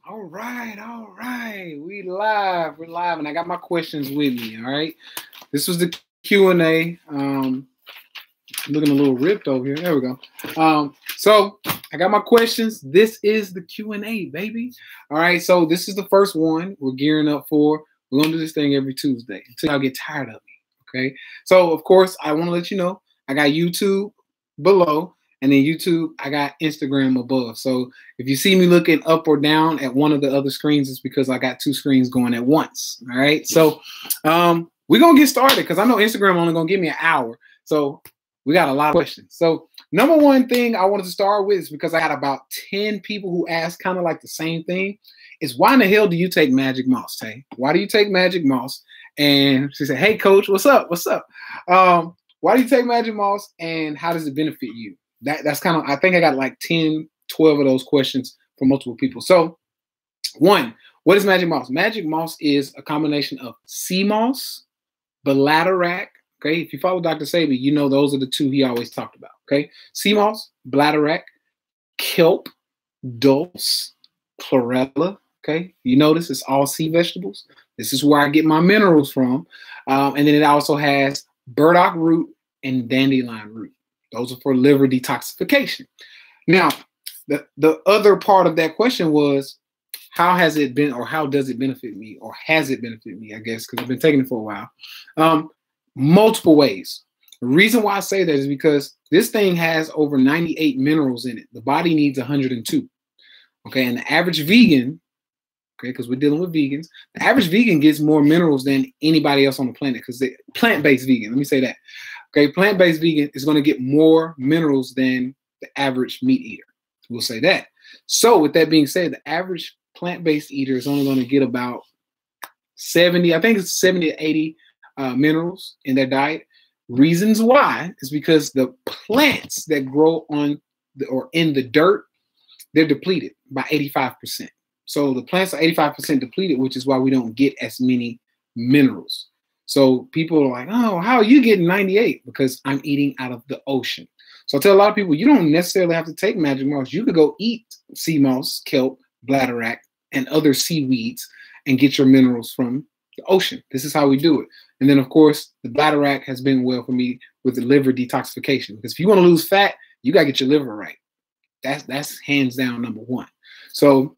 All right. We live. We're live, and I got my questions with me. All right. This was the Q&A. Looking a little ripped over here. There we go. So I got my questions. This is the Q&A, baby. All right. So this is the first one we're gearing up for. We're gonna do this thing every Tuesday until y'all get tired of me. Okay. So of course, I want to let you know I got YouTube below. And then YouTube, I got Instagram above. So if you see me looking up or down at one of the other screens, it's because I got two screens going at once. All right. So we're going to get started because I know Instagram only going to give me an hour. So we got a lot of questions. So number one thing I wanted to start with is because I got about 10 people who asked kind of like the same thing is why in the hell do you take Magic Moss, Tay? Why do you take Magic Moss? And she said, hey, coach, what's up? What's up? Why do you take Magic Moss and how does it benefit you? That's kind of, I think I got like 10, 12 of those questions from multiple people. So one, what is Magic Moss? Magic Moss is a combination of sea moss, bladderwrack. Okay. If you follow Dr. Sabi, you know those are the two he always talked about. Okay. Sea moss, bladderwrack, kelp, dulse, chlorella. Okay. You notice it's all sea vegetables. This is where I get my minerals from. And then it also has burdock root and dandelion root. Those are for liver detoxification. Now, the other part of that question was, how has it been, or how does it benefit me, or has it benefited me, I guess, because I've been taking it for a while. Multiple ways. The reason why I say that is because this thing has over 98 minerals in it. The body needs 102. Okay, and the average vegan, okay, because we're dealing with vegans, the average vegan gets more minerals than anybody else on the planet because they're plant-based vegan. Let me say that. Okay, plant-based vegan is going to get more minerals than the average meat eater. We'll say that. So with that being said, the average plant-based eater is only going to get about 70, I think it's 70 to 80 minerals in their diet. Reasons why is because the plants that grow on or in the dirt, they're depleted by 85%. So the plants are 85% depleted, which is why we don't get as many minerals. So people are like, oh, how are you getting 98? Because I'm eating out of the ocean. So I tell a lot of people, you don't necessarily have to take Magic Moss. You could go eat sea moss, kelp, bladderwrack, and other seaweeds and get your minerals from the ocean. This is how we do it. And then, of course, the bladderwrack has been well for me with the liver detoxification. Because if you want to lose fat, you got to get your liver right. That's hands down number one. So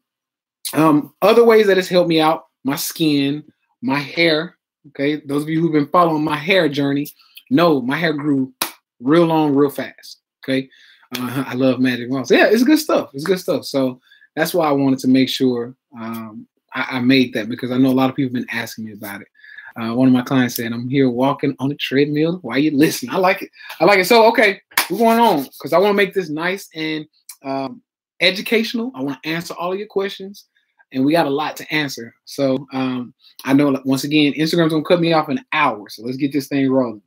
other ways that it's helped me out, my skin, my hair. Okay, those of you who've been following my hair journey know my hair grew real long, real fast. Okay, I love Magic Moss. Yeah, it's good stuff. It's good stuff. So that's why I wanted to make sure I made that because I know a lot of people have been asking me about it. One of my clients said, I'm here walking on a treadmill while you listen. I like it. I like it. So, okay, we're going on because I want to make this nice and educational. I want to answer all of your questions. And we got a lot to answer. So I know, once again, Instagram's going to cut me off in an hour. So let's get this thing rolling.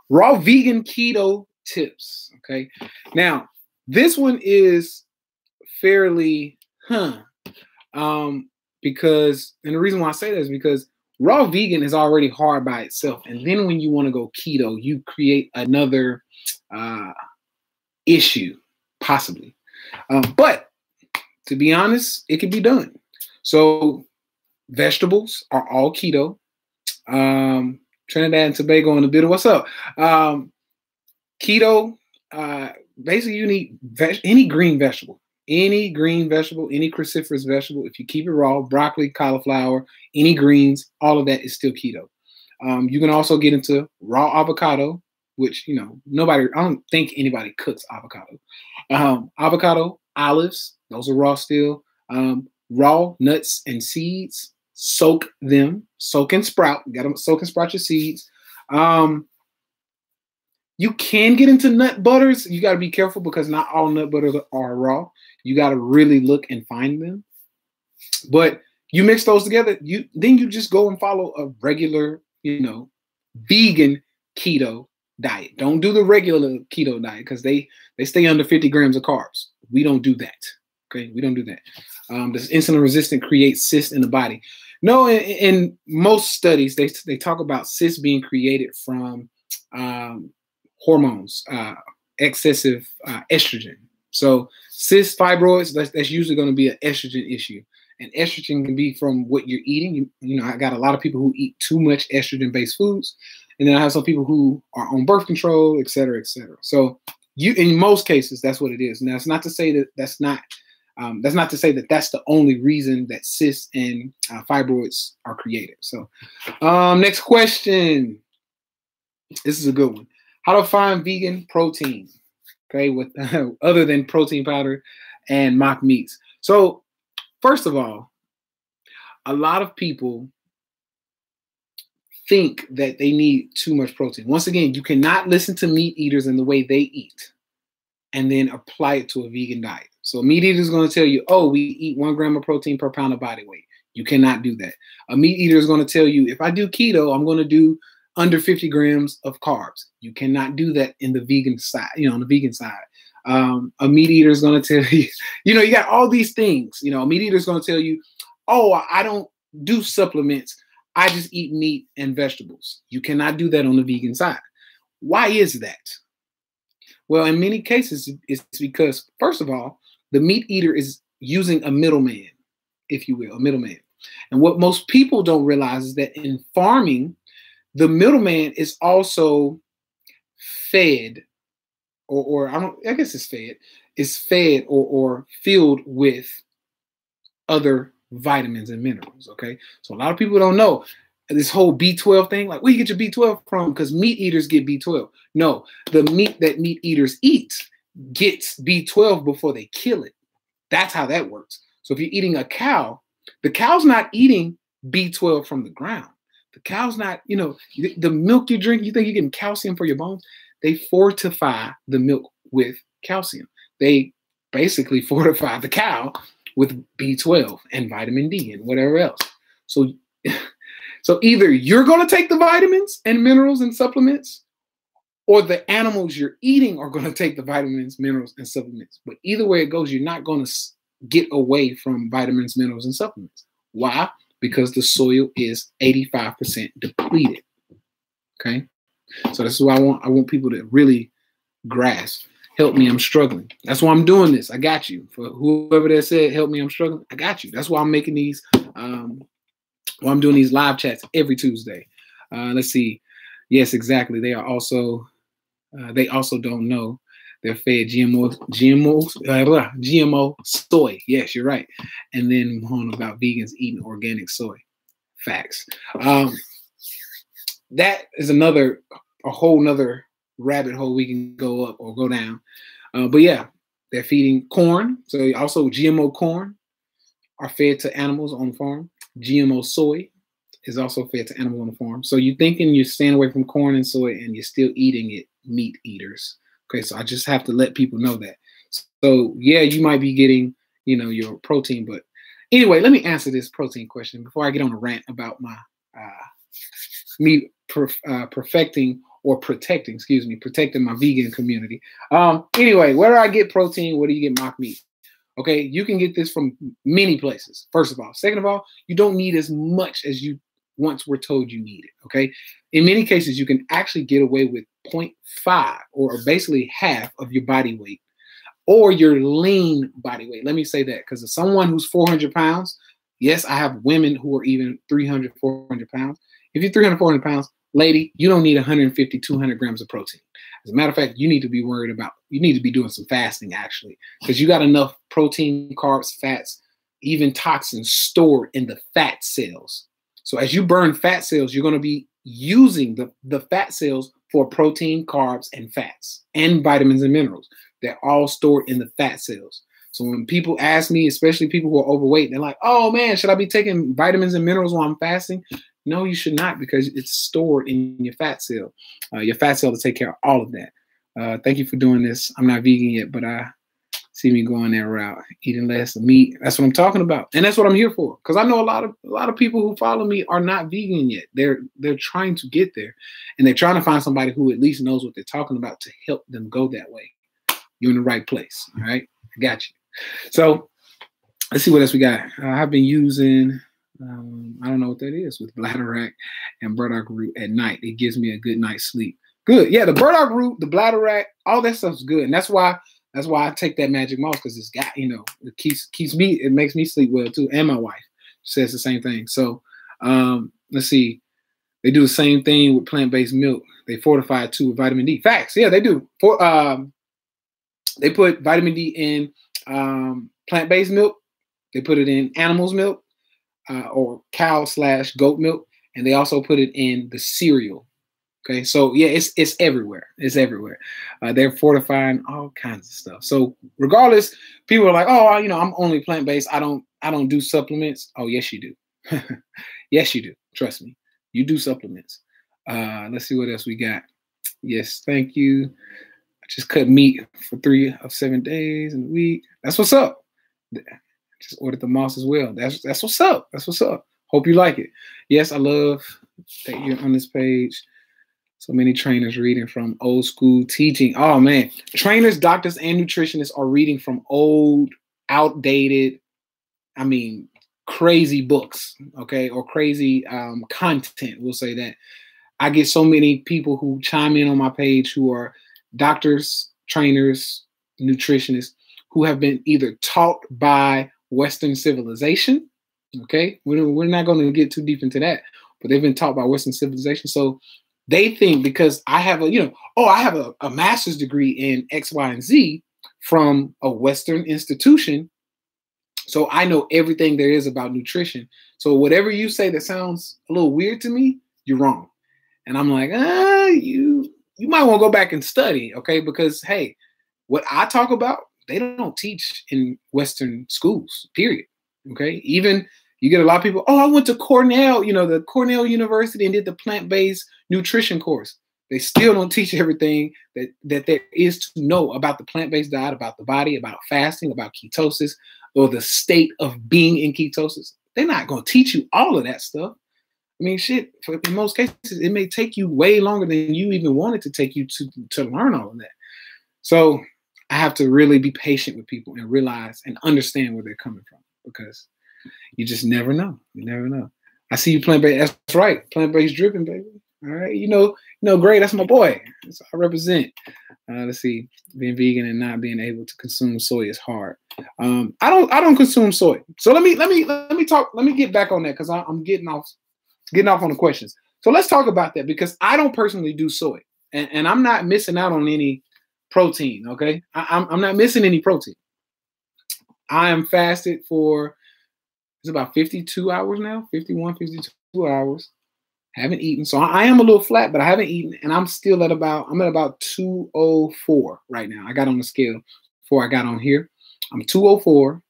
Raw vegan keto tips. Okay. Now, this one is fairly, because, and the reason why I say that is because raw vegan is already hard by itself. And then when you want to go keto, you create another issue, possibly. But to be honest, it can be done. So vegetables are all keto. Trinidad and Tobago in the middle. What's up? Keto, basically you need any green vegetable, any cruciferous vegetable. If you keep it raw, broccoli, cauliflower, any greens, all of that is still keto. You can also get into raw avocado, which, you know, I don't think anybody cooks avocado. Avocado, olives, those are raw still. Raw nuts and seeds, soak them, soak and sprout. You got to soak and sprout your seeds. You can get into nut butters. You got to be careful because not all nut butters are raw. You got to really look and find them. But you mix those together, then you just go and follow a regular, vegan keto diet. Don't do the regular keto diet because they stay under 50 grams of carbs. We don't do that. Okay, we don't do that. This insulin resistant creates cysts in the body. No, in most studies, they talk about cysts being created from hormones, excessive estrogen. So cysts, fibroids, that's usually going to be an estrogen issue. And estrogen can be from what you're eating. You know, I got a lot of people who eat too much estrogen-based foods. And then I have some people who are on birth control, et cetera, et cetera. So in most cases, that's what it is. Now, it's not to say that that's not to say that that's the only reason that cysts and fibroids are created. So next question. This is a good one. How to find vegan protein, okay, with other than protein powder and mock meats. So first of all, a lot of people think that they need too much protein. Once again, you cannot listen to meat eaters and the way they eat and then apply it to a vegan diet. So a meat eater is going to tell you, oh, we eat 1 gram of protein per pound of body weight. You cannot do that. A meat eater is going to tell you, if I do keto, I'm going to do under 50 grams of carbs. You cannot do that in the vegan side, on the vegan side. A meat eater is going to tell you, you got all these things. A meat eater is going to tell you, oh, I don't do supplements. I just eat meat and vegetables. You cannot do that on the vegan side. Why is that? Well, in many cases, it's because, first of all, the meat eater is using a middleman, if you will, a middleman. And what most people don't realize is that in farming, the middleman is also fed, or I guess it's fed, is fed or filled with other vitamins and minerals, okay? So a lot of people don't know this whole B12 thing. Like, where you get your B12 from? Because meat eaters get B12. No, the meat that meat eaters eat gets B12 before they kill it. That's how that works. So if you're eating a cow, the cow's not eating B12 from the ground. The cow's not, the milk you drink, you think you're getting calcium for your bones? They fortify the milk with calcium. They basically fortify the cow with B12 and vitamin D and whatever else. So either you're going to take the vitamins and minerals and supplements, or the animals you're eating are going to take the vitamins, minerals, and supplements. But either way it goes, you're not going to get away from vitamins, minerals, and supplements. Why? Because the soil is 85% depleted. Okay? So this is why I want people to really grasp. Help me, I'm struggling. That's why I'm doing this. I got you. For whoever that said, help me, I'm struggling, I got you. That's why I'm making these, I'm doing these live chats every Tuesday. Let's see. Yes, exactly. They also don't know they're fed GMO soy. Yes, you're right. And then on about vegans eating organic soy. Facts. That is a whole nother rabbit hole we can go up or go down. But yeah, they're feeding corn. So also GMO corn are fed to animals on the farm. GMO soy is also fed to animals on the farm. So you're thinking you're staying away from corn and soy and you're still eating it, meat eaters. Okay, so I just have to let people know that. So yeah, you might be getting, your protein, but anyway, let me answer this protein question before I get on a rant about my me protecting my vegan community. Anyway, where do I get protein? Where do you get mock meat? Okay, you can get this from many places, first of all. Second of all, you don't need as much as you once were told you needed, okay? In many cases, you can actually get away with 0.5 or basically half of your body weight or your lean body weight. Let me say that because as someone who's 400 pounds, yes, I have women who are even 300, 400 pounds. If you're 300, 400 pounds, lady, you don't need 150, 200 grams of protein. As a matter of fact, you need to be doing some fasting actually, because you got enough protein, carbs, fats, even toxins stored in the fat cells. So as you burn fat cells, you're going to be using the fat cells for protein, carbs, and fats, and vitamins and minerals. They're all stored in the fat cells. So when people ask me, especially people who are overweight, they're like, oh man, should I be taking vitamins and minerals while I'm fasting? No, you should not, because it's stored in your fat cell. Your fat cell to take care of all of that. Thank you for doing this. I'm not vegan yet, but I see me going that route, eating less meat. That's what I'm talking about, and that's what I'm here for. Because I know a lot of people who follow me are not vegan yet. They're trying to get there, and they're trying to find somebody who at least knows what they're talking about to help them go that way. You're in the right place. All right, I got you. So let's see what else we got. I've been using. I don't know what that is with bladderwrack and burdock root at night. It gives me a good night's sleep. Good. Yeah, the burdock root, the bladderwrack, all that stuff's good. And that's why That's why I take that magic moss, because it's got, it keeps me, it makes me sleep well too. And my wife says the same thing. So let's see. They do the same thing with plant-based milk. They fortify it too with vitamin D. Facts. Yeah, they do. They put vitamin D in plant-based milk. They put it in animals' milk or cow/goat milk. And they also put it in the cereal. Okay, so yeah, it's everywhere. It's everywhere. They're fortifying all kinds of stuff. So regardless, people are like, oh, I'm only plant-based. I don't do supplements. Oh, yes, you do. Yes, you do. Trust me, you do supplements. Let's see what else we got. Yes, thank you. I just cut meat for 3 of 7 days in a week. That's what's up. Just ordered the moss as well. That's what's up. That's what's up. Hope you like it. Yes, I love that you're on this page. So many trainers reading from old school teaching. Oh, man. Trainers, doctors, and nutritionists are reading from old, outdated, crazy books, okay, or crazy content. We'll say that. I get so many people who chime in on my page who are doctors, trainers, nutritionists, who have been either taught by Western civilization. Okay, we're not going to get too deep into that, but they've been taught by Western civilization. So they think because I have I have a master's degree in X, Y, and Z from a Western institution, so I know everything there is about nutrition. So whatever you say that sounds a little weird to me, you're wrong. And I'm like, you might want to go back and study, okay? Because hey, what I talk about, they don't teach in Western schools, period. Okay, even you get a lot of people, oh, I went to Cornell, the Cornell University, and did the plant-based nutrition course. They still don't teach everything that there is to know about the plant-based diet, about the body, about fasting, about ketosis, or the state of being in ketosis. They're not going to teach you all of that stuff. Shit, in most cases, it may take you way longer than you even wanted to take you to learn all of that. So I have to really be patient with people and realize and understand where they're coming from, because you just never know. You never know. I see you plant-based. That's right. Plant-based dripping, baby. All right. Great. That's my boy. That's what I represent. Let's see. Being vegan and not being able to consume soy is hard. I don't consume soy. So let me talk. Let me get back on that, because I'm getting off on the questions. So let's talk about that, because I don't personally do soy, and I'm not missing out on any protein. Okay. I'm not missing any protein. I am fasted for, it's about 52 hours now, 51, 52 hours. Haven't eaten. So I am a little flat, but I haven't eaten. And I'm at about 204 right now. I got on the scale before I got on here. I'm 204.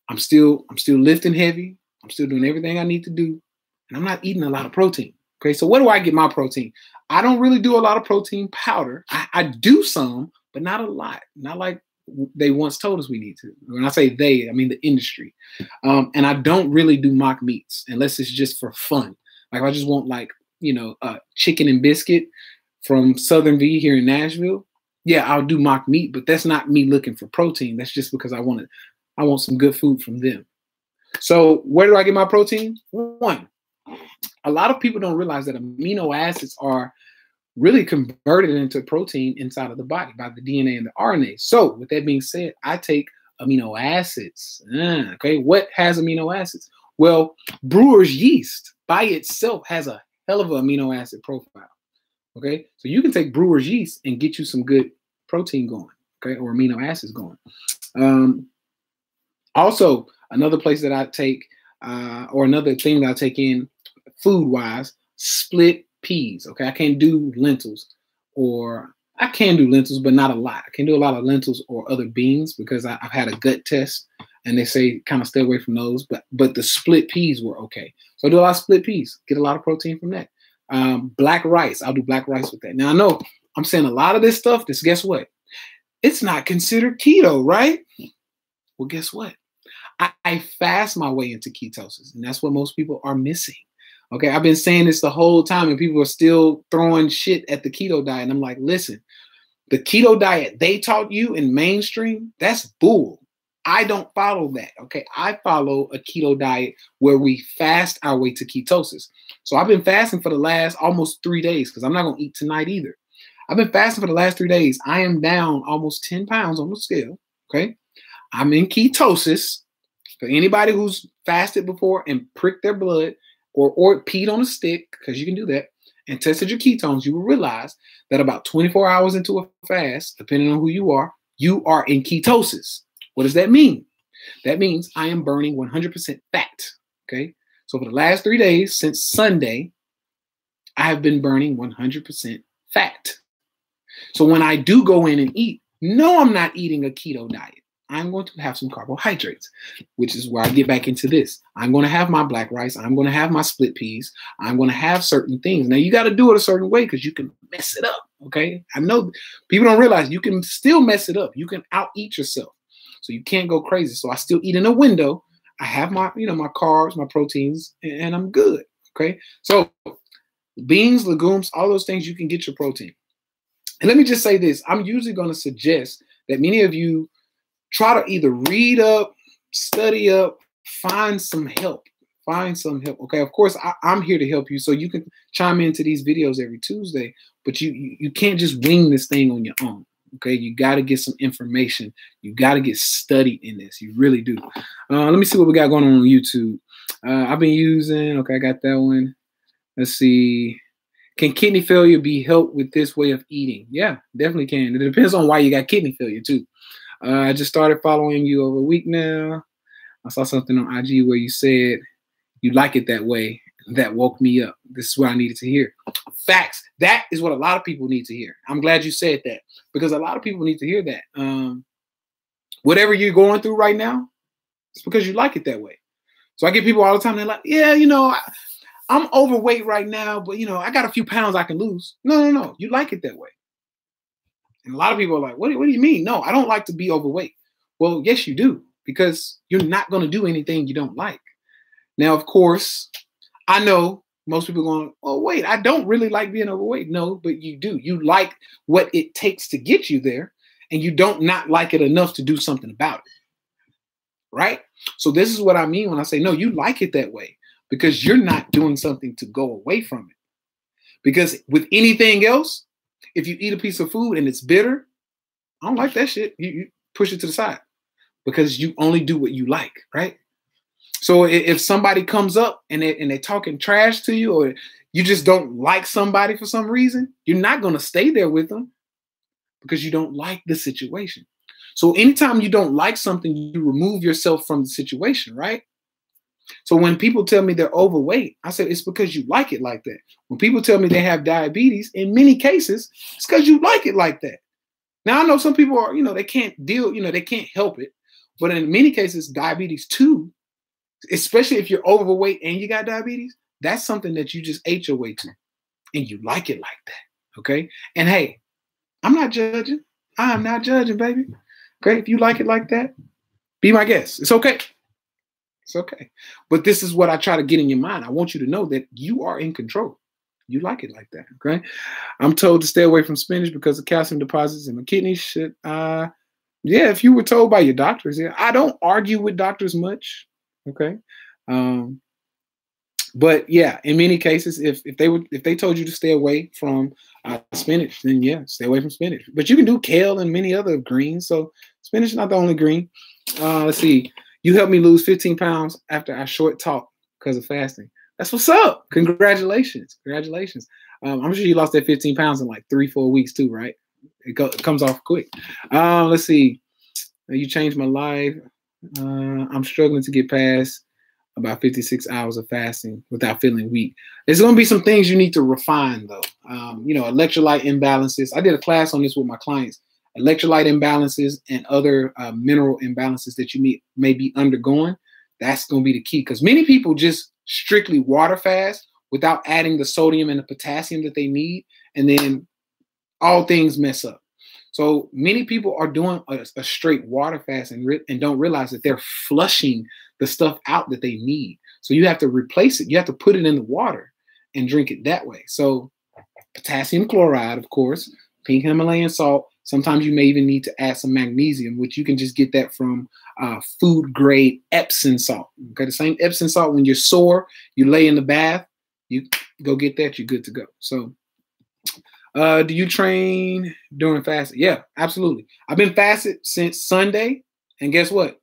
I'm still lifting heavy. I'm still doing everything I need to do. And I'm not eating a lot of protein. Okay. So where do I get my protein? I don't really do a lot of protein powder. I do some, but not a lot. Not like they once told us we need to. When I say they, I mean the industry. And I don't really do mock meats unless it's just for fun. Like if I just want chicken and biscuit from Southern V here in Nashville. Yeah, I'll do mock meat, but that's not me looking for protein. That's just because I want some good food from them. So where do I get my protein? One, a lot of people don't realize that amino acids are really converted into protein inside of the body by the DNA and the RNA. So with that being said, I take amino acids. Okay, what has amino acids? Well, brewer's yeast by itself has a hell of an amino acid profile. Okay, so you can take brewer's yeast and get you some good protein going, okay, or amino acids going. Also, another place that I take, or another thing that I take in food-wise, split peas. Okay, I can't do lentils, or I can do lentils, but not a lot. I can do a lot of lentils or other beans because I've had a gut test, and they say kind of stay away from those. But the split peas were okay. So I do a lot of split peas, get a lot of protein from that. Black rice, I'll do black rice with that. Now I know I'm saying a lot of this stuff. Guess what? It's not considered keto, right? Well, guess what? I fast my way into ketosis, and that's what most people are missing. Okay, I've been saying this the whole time, and people are still throwing shit at the keto diet. And I'm like, listen, the keto diet they taught you in mainstream, that's bull. I don't follow that. Okay, I follow a keto diet where we fast our way to ketosis. So I've been fasting for the last almost 3 days because I'm not going to eat tonight either. I've been fasting for the last 3 days. I am down almost 10 pounds on the scale. Okay. I'm in ketosis. For anybody who's fasted before and pricked their blood or peed on a stick, because you can do that, and tested your ketones, you will realize that about 24 hours into a fast, depending on who you are in ketosis. What does that mean? That means I am burning 100% fat. Okay. So for the last 3 days, since Sunday, I have been burning 100% fat. So when I do go in and eat, no, I'm not eating a keto diet. I'm going to have some carbohydrates, which is where I get back into this. I'm going to have my black rice. I'm going to have my split peas. I'm going to have certain things. Now, you got to do it a certain way because you can mess it up, okay? I know people don't realize you can still mess it up. You can out-eat yourself. So you can't go crazy. So I still eat in a window. I have my, my carbs, my proteins, and I'm good, okay? So beans, legumes, all those things, you can get your protein. And let me just say this. I'm usually going to suggest that many of you try to either read up, study up, find some help. Find some help. Okay, of course, I'm here to help you. So you can chime into these videos every Tuesday, but you can't just wing this thing on your own. Okay, you got to get some information. You got to get studied in this. You really do. Let me see what we got going on YouTube. I've been using, okay, I got that one. Let's see. Can kidney failure be helped with this way of eating? Yeah, definitely can. It depends on why you got kidney failure too. I just started following you over a week now. I saw something on IG where you said you like it that way. That woke me up. This is what I needed to hear. Facts. That is what a lot of people need to hear. I'm glad you said that because a lot of people need to hear that. Whatever you're going through right now, it's because you like it that way. So I get people all the time. They're like, yeah, I'm overweight right now, but, I got a few pounds I can lose. No. You like it that way. And a lot of people are like, what do you mean? No, I don't like to be overweight. Well, yes, you do, because you're not going to do anything you don't like. Now, of course, I know most people are going, oh, wait, I don't really like being overweight. No, but you do. You like what it takes to get you there, and you don't not like it enough to do something about it. Right? So this is what I mean when I say, no, you like it that way because you're not doing something to go away from it. Because with anything else, if you eat a piece of food and it's bitter, I don't like that shit. You push it to the side because you only do what you like, right? So if somebody comes up and they're talking trash to you, or you just don't like somebody for some reason, you're not going to stay there with them because you don't like the situation. So anytime you don't like something, you remove yourself from the situation, right? So when people tell me they're overweight, I said, it's because you like it like that. When people tell me they have diabetes, in many cases, it's because you like it like that. Now, I know some people are, they can't deal, they can't help it. But in many cases, diabetes too, especially if you're overweight and you got diabetes, that's something that you just ate your way to. And you like it like that. Okay. And hey, I'm not judging. I'm not judging, baby. Okay. If you like it like that, be my guest. It's okay. It's okay. But this is what I try to get in your mind. I want you to know that you are in control. You like it like that. Okay. I'm told to stay away from spinach because of calcium deposits in my kidneys. Shit. Yeah, if you were told by your doctors, yeah. I don't argue with doctors much. Okay. But yeah, in many cases, if they told you to stay away from spinach, then yeah, stay away from spinach. But you can do kale and many other greens. So spinach is not the only green. Let's see. You helped me lose 15 pounds after our short talk because of fasting. That's what's up. Congratulations. Congratulations. I'm sure you lost that 15 pounds in like 3-4 weeks too, right? It comes off quick. Let's see. You changed my life. I'm struggling to get past about 56 hours of fasting without feeling weak. There's going to be some things you need to refine though. Electrolyte imbalances. I did a class on this with my clients. Electrolyte imbalances and other mineral imbalances that you may be undergoing, that's going to be the key. Because many people just strictly water fast without adding the sodium and the potassium that they need, and then all things mess up. So many people are doing a straight water fast and don't realize that they're flushing the stuff out that they need. So you have to replace it. You have to put it in the water and drink it that way. So potassium chloride, of course, pink Himalayan salt. Sometimes you may even need to add some magnesium, which you can just get that from food grade Epsom salt. Okay, the same Epsom salt when you're sore, you lay in the bath, you go get that, you're good to go. So Do you train during fasting? Yeah, absolutely. I've been fasted since Sunday, and guess what?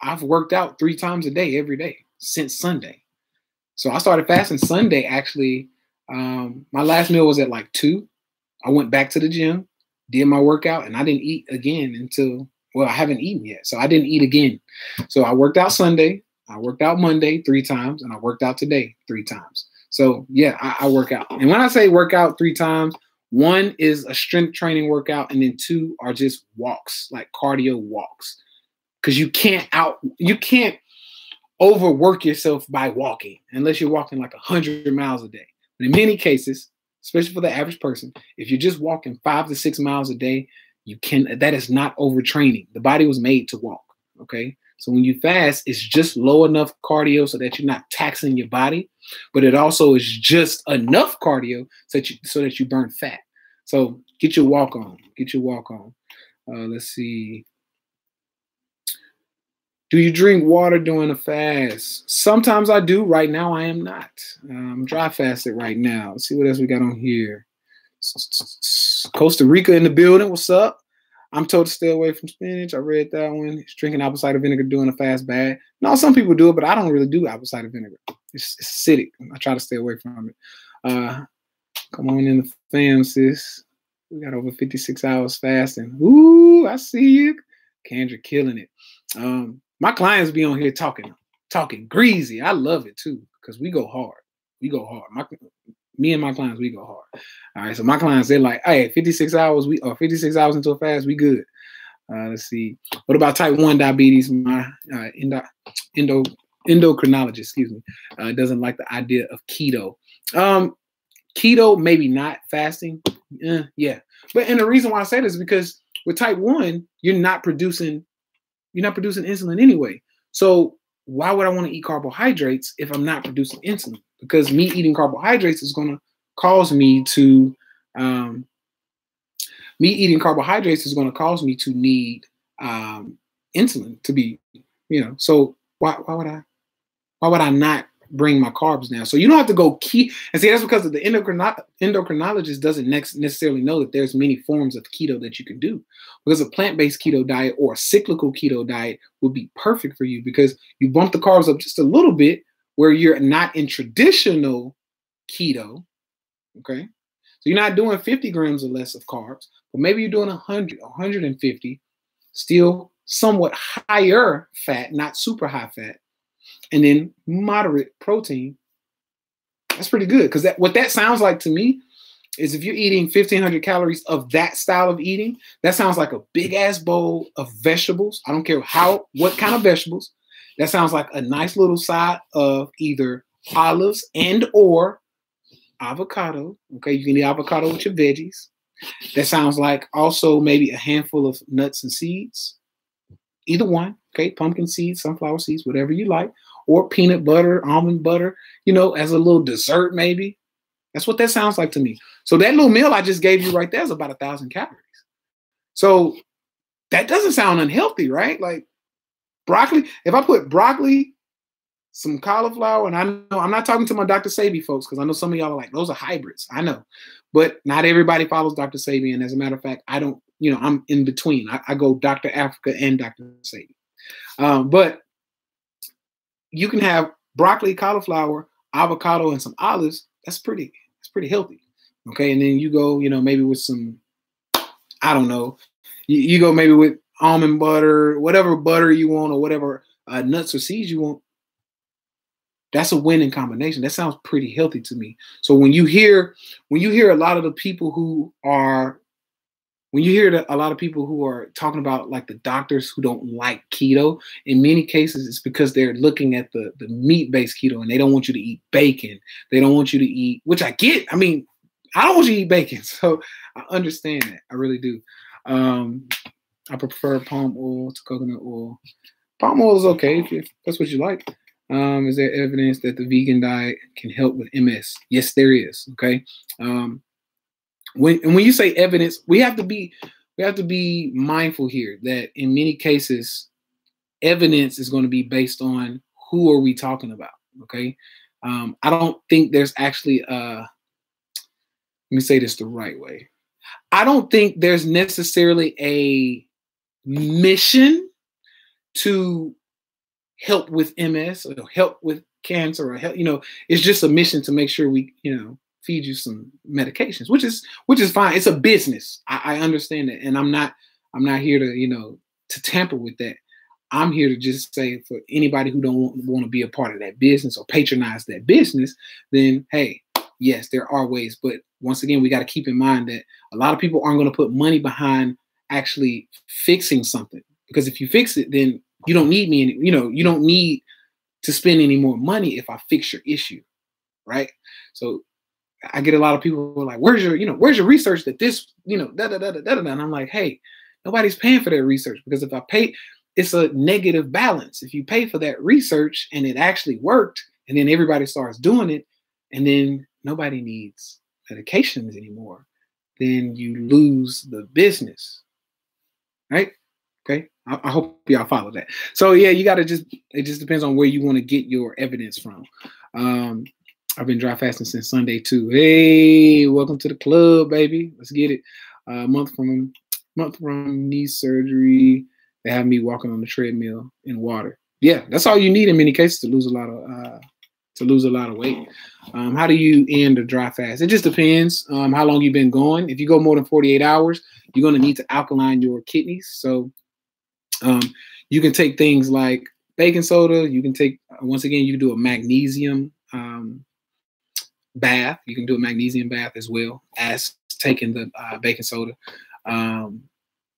I've worked out 3 times a day every day since Sunday. So I started fasting Sunday actually. My last meal was at like 2. I went back to the gym, did my workout, and I didn't eat again until, well, I haven't eaten yet. So I didn't eat again. So I worked out Sunday, I worked out Monday 3 times, and I worked out today 3 times. So yeah, I work out. And when I say work out 3 times, 1 is a strength training workout, and then 2 are just walks, like cardio walks. Because you can't overwork yourself by walking unless you're walking like 100 miles a day. But in many cases, especially for the average person, if you're just walking 5 to 6 miles a day, that is not overtraining. The body was made to walk. Okay. So when you fast, it's just low enough cardio so that you're not taxing your body, but it also is just enough cardio so that you burn fat. So get your walk on. Get your walk on. Let's see. Do you drink water during a fast? Sometimes I do. Right now, I am not. I'm dry fasted right now. Let's see what else we got on here. Costa Rica in the building. What's up? I'm told to stay away from spinach. I read that one. Drinking apple cider vinegar during a fast bad. No, some people do it, but I don't really do apple cider vinegar. It's acidic. I try to stay away from it. Come on in the fam, sis. We got over 56 hours fasting. Ooh, I see you. Kendra killing it. My clients be on here talking greasy. I love it too, because we go hard. We go hard. Me and my clients, we go hard. All right. So my clients, they're like, hey, 56 hours, 56 hours into a fast, we good. Let's see. What about type 1 diabetes? My endocrinologist, excuse me, doesn't like the idea of keto. Keto, maybe not fasting. Yeah. And the reason why I say this is because with type 1, you're not producing insulin anyway. So why would I want to eat carbohydrates if I'm not producing insulin? Because me eating carbohydrates is going to cause me to need insulin to be, so why would I not bring my carbs down? So you don't have to go keto. And see, that's because of the endocrinologist doesn't necessarily know that there's many forms of keto that you can do. Because a plant-based keto diet or a cyclical keto diet would be perfect for you, because you bump the carbs up just a little bit where you're not in traditional keto. Okay. So you're not doing 50 grams or less of carbs, but maybe you're doing 100, 150, still somewhat higher fat, not super high fat, and then moderate protein. That's pretty good, because what that sounds like to me is if you're eating 1,500 calories of that style of eating, that sounds like a big ass bowl of vegetables. I don't care what kind of vegetables. That sounds like a nice little side of either olives and or avocado. Okay, you can eat avocado with your veggies. That sounds like also maybe a handful of nuts and seeds. Either one. Okay, pumpkin seeds, sunflower seeds, whatever you like. Or peanut butter, almond butter, as a little dessert maybe. That's what that sounds like to me. So that little meal I just gave you right there is about 1,000 calories. So that doesn't sound unhealthy, right? Like broccoli, if I put broccoli, some cauliflower, and I know I'm not talking to my Dr. Sebi folks, because I know some of y'all are like, those are hybrids. I know. But not everybody follows Dr. Sebi. And as a matter of fact, I don't, I'm in between. I go Dr. Africa and Dr. Sebi. But you can have broccoli, cauliflower, avocado, and some olives. That's pretty healthy. Okay. And then you go, maybe with some, I don't know, you go maybe with almond butter, whatever butter you want, or whatever nuts or seeds you want. That's a winning combination. That sounds pretty healthy to me. So when you hear a lot of the people who are talking about like the doctors who don't like keto, in many cases it's because they're looking at the meat-based keto, and they don't want you to eat bacon. They don't want you to eat, which I get. I mean, I don't want you to eat bacon. So I understand that. I really do. I prefer palm oil to coconut oil. Palm oil is okay if that's what you like. Is there evidence that the vegan diet can help with MS? Yes, there is. Okay. When you say evidence, we have to be mindful here that in many cases, evidence is going to be based on who are we talking about. Okay. I don't think there's actually let me say this the right way. I don't think there's necessarily a mission to help with MS or help with cancer or help, it's just a mission to make sure we, feed you some medications, which is fine. It's a business. I understand that. And I'm not here to, to tamper with that. I'm here to just say, for anybody who don't want to be a part of that business or patronize that business, then hey, yes, there are ways. But once again, we got to keep in mind that a lot of people aren't going to put money behind actually fixing something, because if you fix it, then you don't need me. You don't need to spend any more money if I fix your issue, right? So I get a lot of people who are like, where's your research that this, and I'm like, hey, nobody's paying for that research, because if I pay, it's a negative balance. If you pay for that research and it actually worked, and then everybody starts doing it, and then nobody needs medications anymore, then you lose the business, right? Okay, I hope y'all follow that. So yeah, it just depends on where you want to get your evidence from. I've been dry fasting since Sunday too. Hey, welcome to the club, baby. Let's get it. Month from knee surgery, they have me walking on the treadmill in water. Yeah, that's all you need in many cases to lose a lot of weight. How do you end a dry fast? It just depends how long you've been going. If you go more than 48 hours, you're going to need to alkaline your kidneys. So you can take things like baking soda. You can take, once again, you can do a magnesium bath. You can do a magnesium bath as well as taking the baking soda. And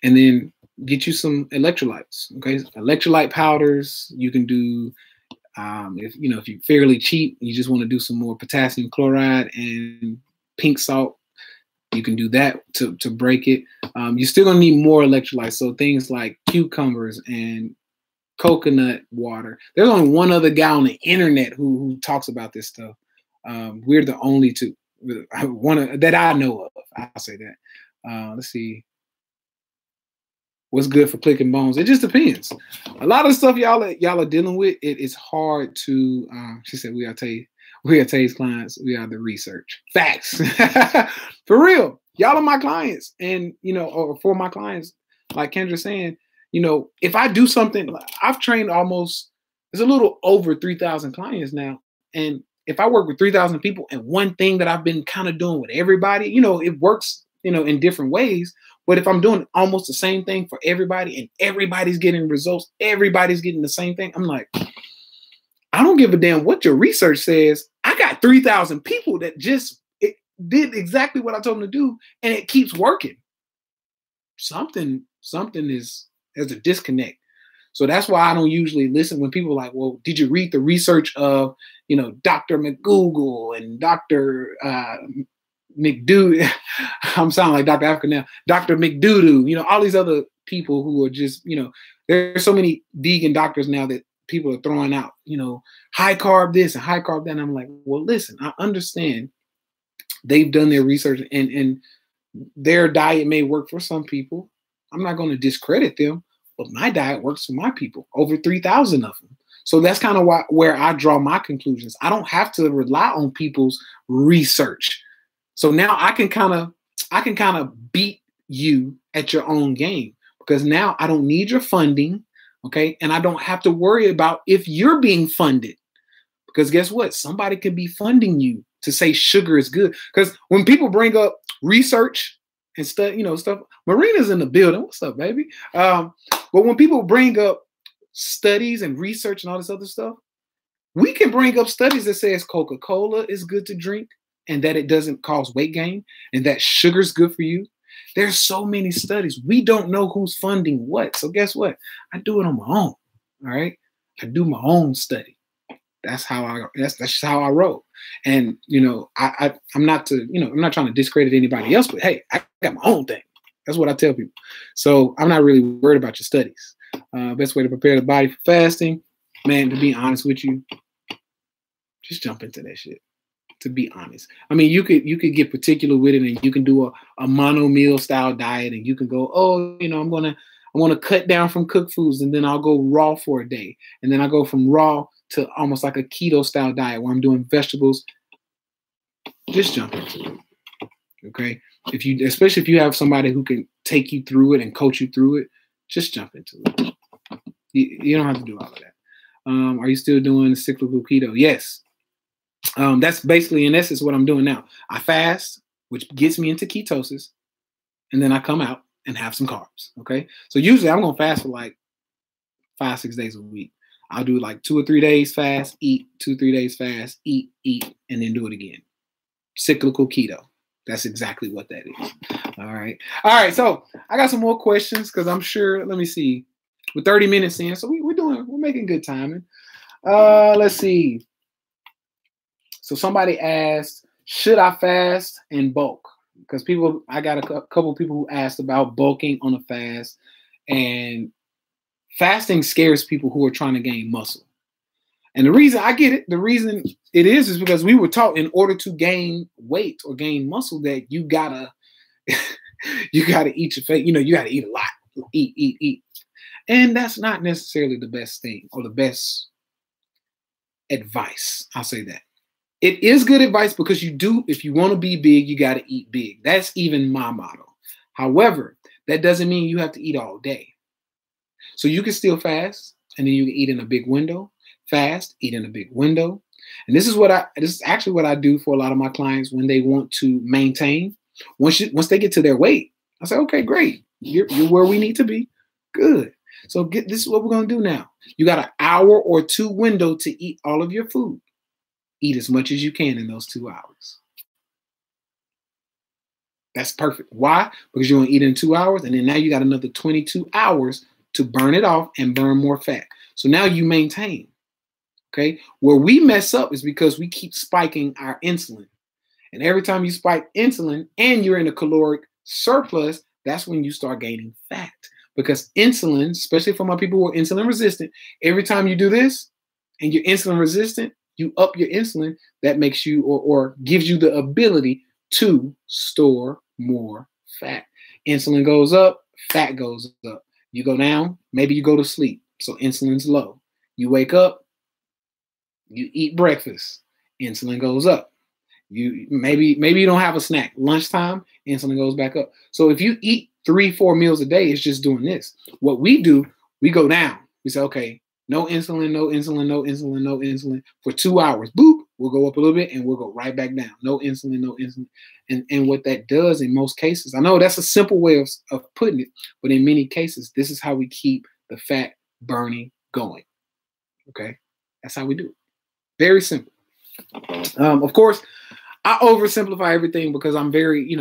then get you some electrolytes. Okay, electrolyte powders. You can do if you're fairly cheap, you just want to do some more potassium chloride and pink salt. You can do that to break it. You're still gonna need more electrolytes. So things like cucumbers and coconut water. There's only one other guy on the internet who talks about this stuff. We're the only two. That I know of. I'll say that. Let's see. What's good for clicking bones? It just depends. A lot of stuff y'all are dealing with, it's hard to. She said, "We are Tay's clients. We are the research." Facts. For real, y'all are my clients, and or for my clients, like Kendra's saying, if I do something, I've trained almost, it's a little over 3,000 clients now, and if I work with 3,000 people, and one thing that I've been kind of doing with everybody, it works, in different ways. But if I'm doing almost the same thing for everybody and everybody's getting results, everybody's getting the same thing, I'm like, I don't give a damn what your research says. I got 3,000 people that it did exactly what I told them to do, and it keeps working. Something there's a disconnect. So that's why I don't usually listen when people are like, well, did you read the research of, Dr. McGoogle and Dr. McDoo? I'm sounding like Dr. Africa now. Dr. McDoodoo, all these other people who are just, there's so many vegan doctors now that people are throwing out, high carb this and high carb that. And I'm like, well, listen, I understand they've done their research and their diet may work for some people. I'm not going to discredit them, but my diet works for my people, over 3,000 of them. So that's kind of where I draw my conclusions. I don't have to rely on people's research. So now I can kind of beat you at your own game, because now I don't need your funding, okay? And I don't have to worry about if you're being funded, because guess what? Somebody could be funding you to say sugar is good. Because when people bring up research and stuff, stuff, Marina's in the building. What's up, baby? But when people bring up studies and research and all this other stuff, we can bring up studies that says Coca-Cola is good to drink, and that it doesn't cause weight gain, and that sugar's good for you. There's so many studies. We don't know who's funding what. So guess what? I do it on my own. All right. I do my own study. That's how I roll. And I'm not trying to discredit anybody else, but hey, I got my own thing. That's what I tell people. So I'm not really worried about your studies. Best way to prepare the body for fasting, man, to be honest with you, just jump into that shit. To be honest, I mean, you could get particular with it, and you can do a mono meal style diet, and you can go, oh, I want to cut down from cooked foods, and then I'll go raw for a day, and then I go from raw to almost like a keto style diet where I'm doing vegetables. Just jump into it. Okay. Especially if you have somebody who can take you through it and coach you through it, just jump into it. You don't have to do all of that. Are you still doing cyclical keto? Yes. That's basically, in essence, what I'm doing now. I fast, which gets me into ketosis, and then I come out and have some carbs. Okay. So usually I'm going to fast for like 5-6 days a week. I'll do like 2 or 3 days fast, eat, 2 or 3 days fast, eat, and then do it again. Cyclical keto. That's exactly what that is. All right. All right. So I got some more questions because I'm sure, let me see. We're 30 minutes in, so we're making good timing. Let's see. So somebody asked, should I fast and bulk? Because I got a couple people who asked about bulking on a fast, and fasting scares people who are trying to gain muscle. And the reason I get it, the reason it is because we were taught in order to gain weight or gain muscle that you gotta eat your fat. You gotta eat a lot, eat. And that's not necessarily the best thing or the best advice. I'll say that. It is good advice because if you want to be big, you got to eat big. That's even my motto. However, that doesn't mean you have to eat all day. So you can still fast, and then you can eat in a big window. Fast, eat in a big window. And this is actually what I do for a lot of my clients when they want to maintain. Once they get to their weight, I say, okay, great. You're where we need to be. Good. So this is what we're going to do now. You got an hour or 2 window to eat all of your food. Eat as much as you can in those 2 hours. That's perfect. Why? Because you're going to eat in 2 hours, and then now you got another 22 hours to burn it off and burn more fat. So now you maintain. Okay? Where we mess up is because we keep spiking our insulin. And every time you spike insulin and you're in a caloric surplus, that's when you start gaining fat. Because insulin, especially for my people who are insulin resistant, every time you do this and you're insulin resistant, you up your insulin, that makes you or gives you the ability to store more fat. Insulin goes up, fat goes up. You go down, maybe you go to sleep, so insulin's low. You wake up, you eat breakfast, insulin goes up. You maybe you don't have a snack. Lunchtime, insulin goes back up. So if you eat 3-4 meals a day, it's just doing this. What we do, we go down. We say, okay, no insulin, no insulin, no insulin, no insulin for 2 hours. Boop, we'll go up a little bit and we'll go right back down. No insulin, no insulin. And what that does in most cases, I know that's a simple way of putting it, but in many cases, this is how we keep the fat burning going. Okay, that's how we do it. Very simple. Of course, I oversimplify everything because I'm very,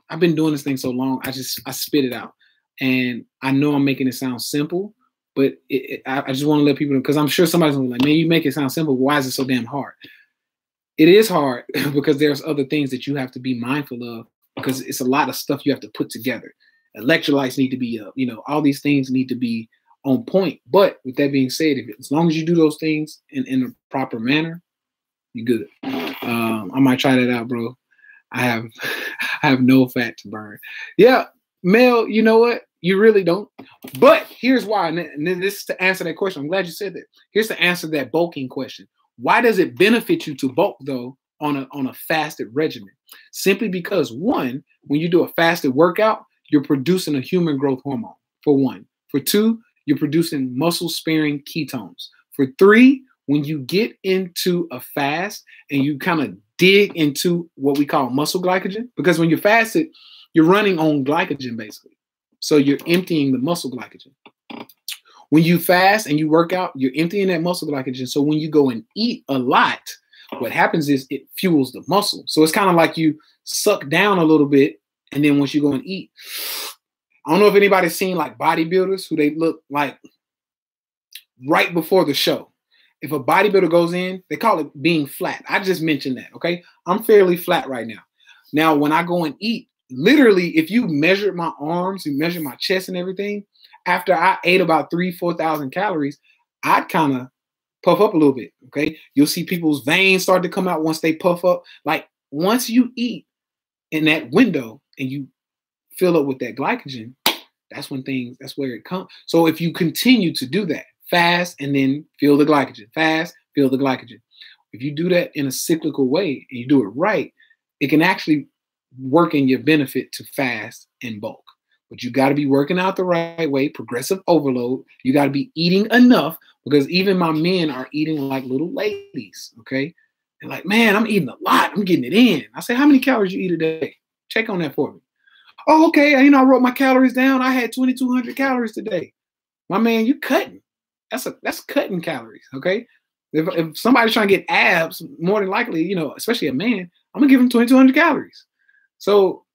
I've been doing this thing so long. I spit it out, and I know I'm making it sound simple, but I just want to let people know, because I'm sure somebody's gonna be like, man, you make it sound simple. Why is it so damn hard? It is hard because there's other things that you have to be mindful of, because it's a lot of stuff you have to put together. Electrolytes need to be up, all these things need to be on point. But with that being said, as long as you do those things in a proper manner, you're good. I might try that out, bro. I have no fat to burn. Yeah, Mel, you know what? You really don't. But here's why. And this is to answer that question. I'm glad you said that. Here's to answer that bulking question. Why does it benefit you to bulk, though, on a fasted regimen? Simply because, one, when you do a fasted workout, you're producing a human growth hormone, for one. For two, you're producing muscle-sparing ketones. For three, when you get into a fast and you kind of dig into what we call muscle glycogen, because when you're fasted, you're running on glycogen, basically. So you're emptying the muscle glycogen. When you fast and you work out, you're emptying that muscle glycogen. So when you go and eat a lot, what happens is it fuels the muscle. So it's kind of like you suck down a little bit, and then once you go and eat, I don't know if anybody's seen like bodybuilders who they look like right before the show. If a bodybuilder goes in, they call it being flat. I just mentioned that, okay? I'm fairly flat right now. Now, when I go and eat, literally, if you measure my arms, you measure my chest and everything, after I ate about 3,000-4,000 calories, I'd kind of puff up a little bit, okay? You'll see people's veins start to come out once they puff up. Like, once you eat in that window and you fill up with that glycogen, that's where it comes. So if you continue to do that, fast and then fill the glycogen, fast, fill the glycogen. If you do that in a cyclical way and you do it right, it can actually work in your benefit to fast and bulk. But you got to be working out the right way, progressive overload. You got to be eating enough, because even my men are eating like little ladies, okay? They're like, man, I'm eating a lot. I'm getting it in. I say, how many calories you eat a day? Check on that for me. Oh, okay. You know, I wrote my calories down. I had 2,200 calories today. My man, you cutting. That's cutting calories, okay? If somebody's trying to get abs, more than likely, you know, especially a man, I'm going to give him 2,200 calories. So,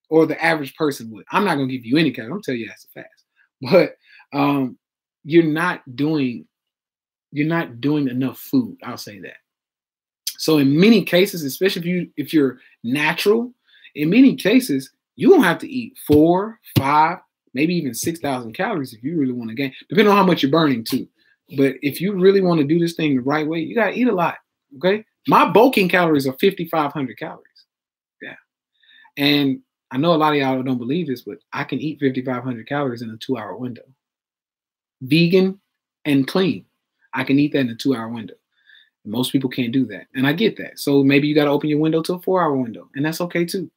or the average person would. I'm not going to give you any calories. I'm telling you that's a fast. But you're not doing enough food. I'll say that. So in many cases, especially if you're natural, in many cases, you don't have to eat 4, 5, maybe even 6,000 calories if you really want to gain, depending on how much you're burning too. But if you really want to do this thing the right way, you got to eat a lot. Okay. My bulking calories are 5,500 calories. Yeah. And I know a lot of y'all don't believe this, but I can eat 5,500 calories in a 2-hour window. Vegan and clean. I can eat that in a 2-hour window. Most people can't do that. And I get that. So maybe you got to open your window to a 4-hour window, and that's okay too.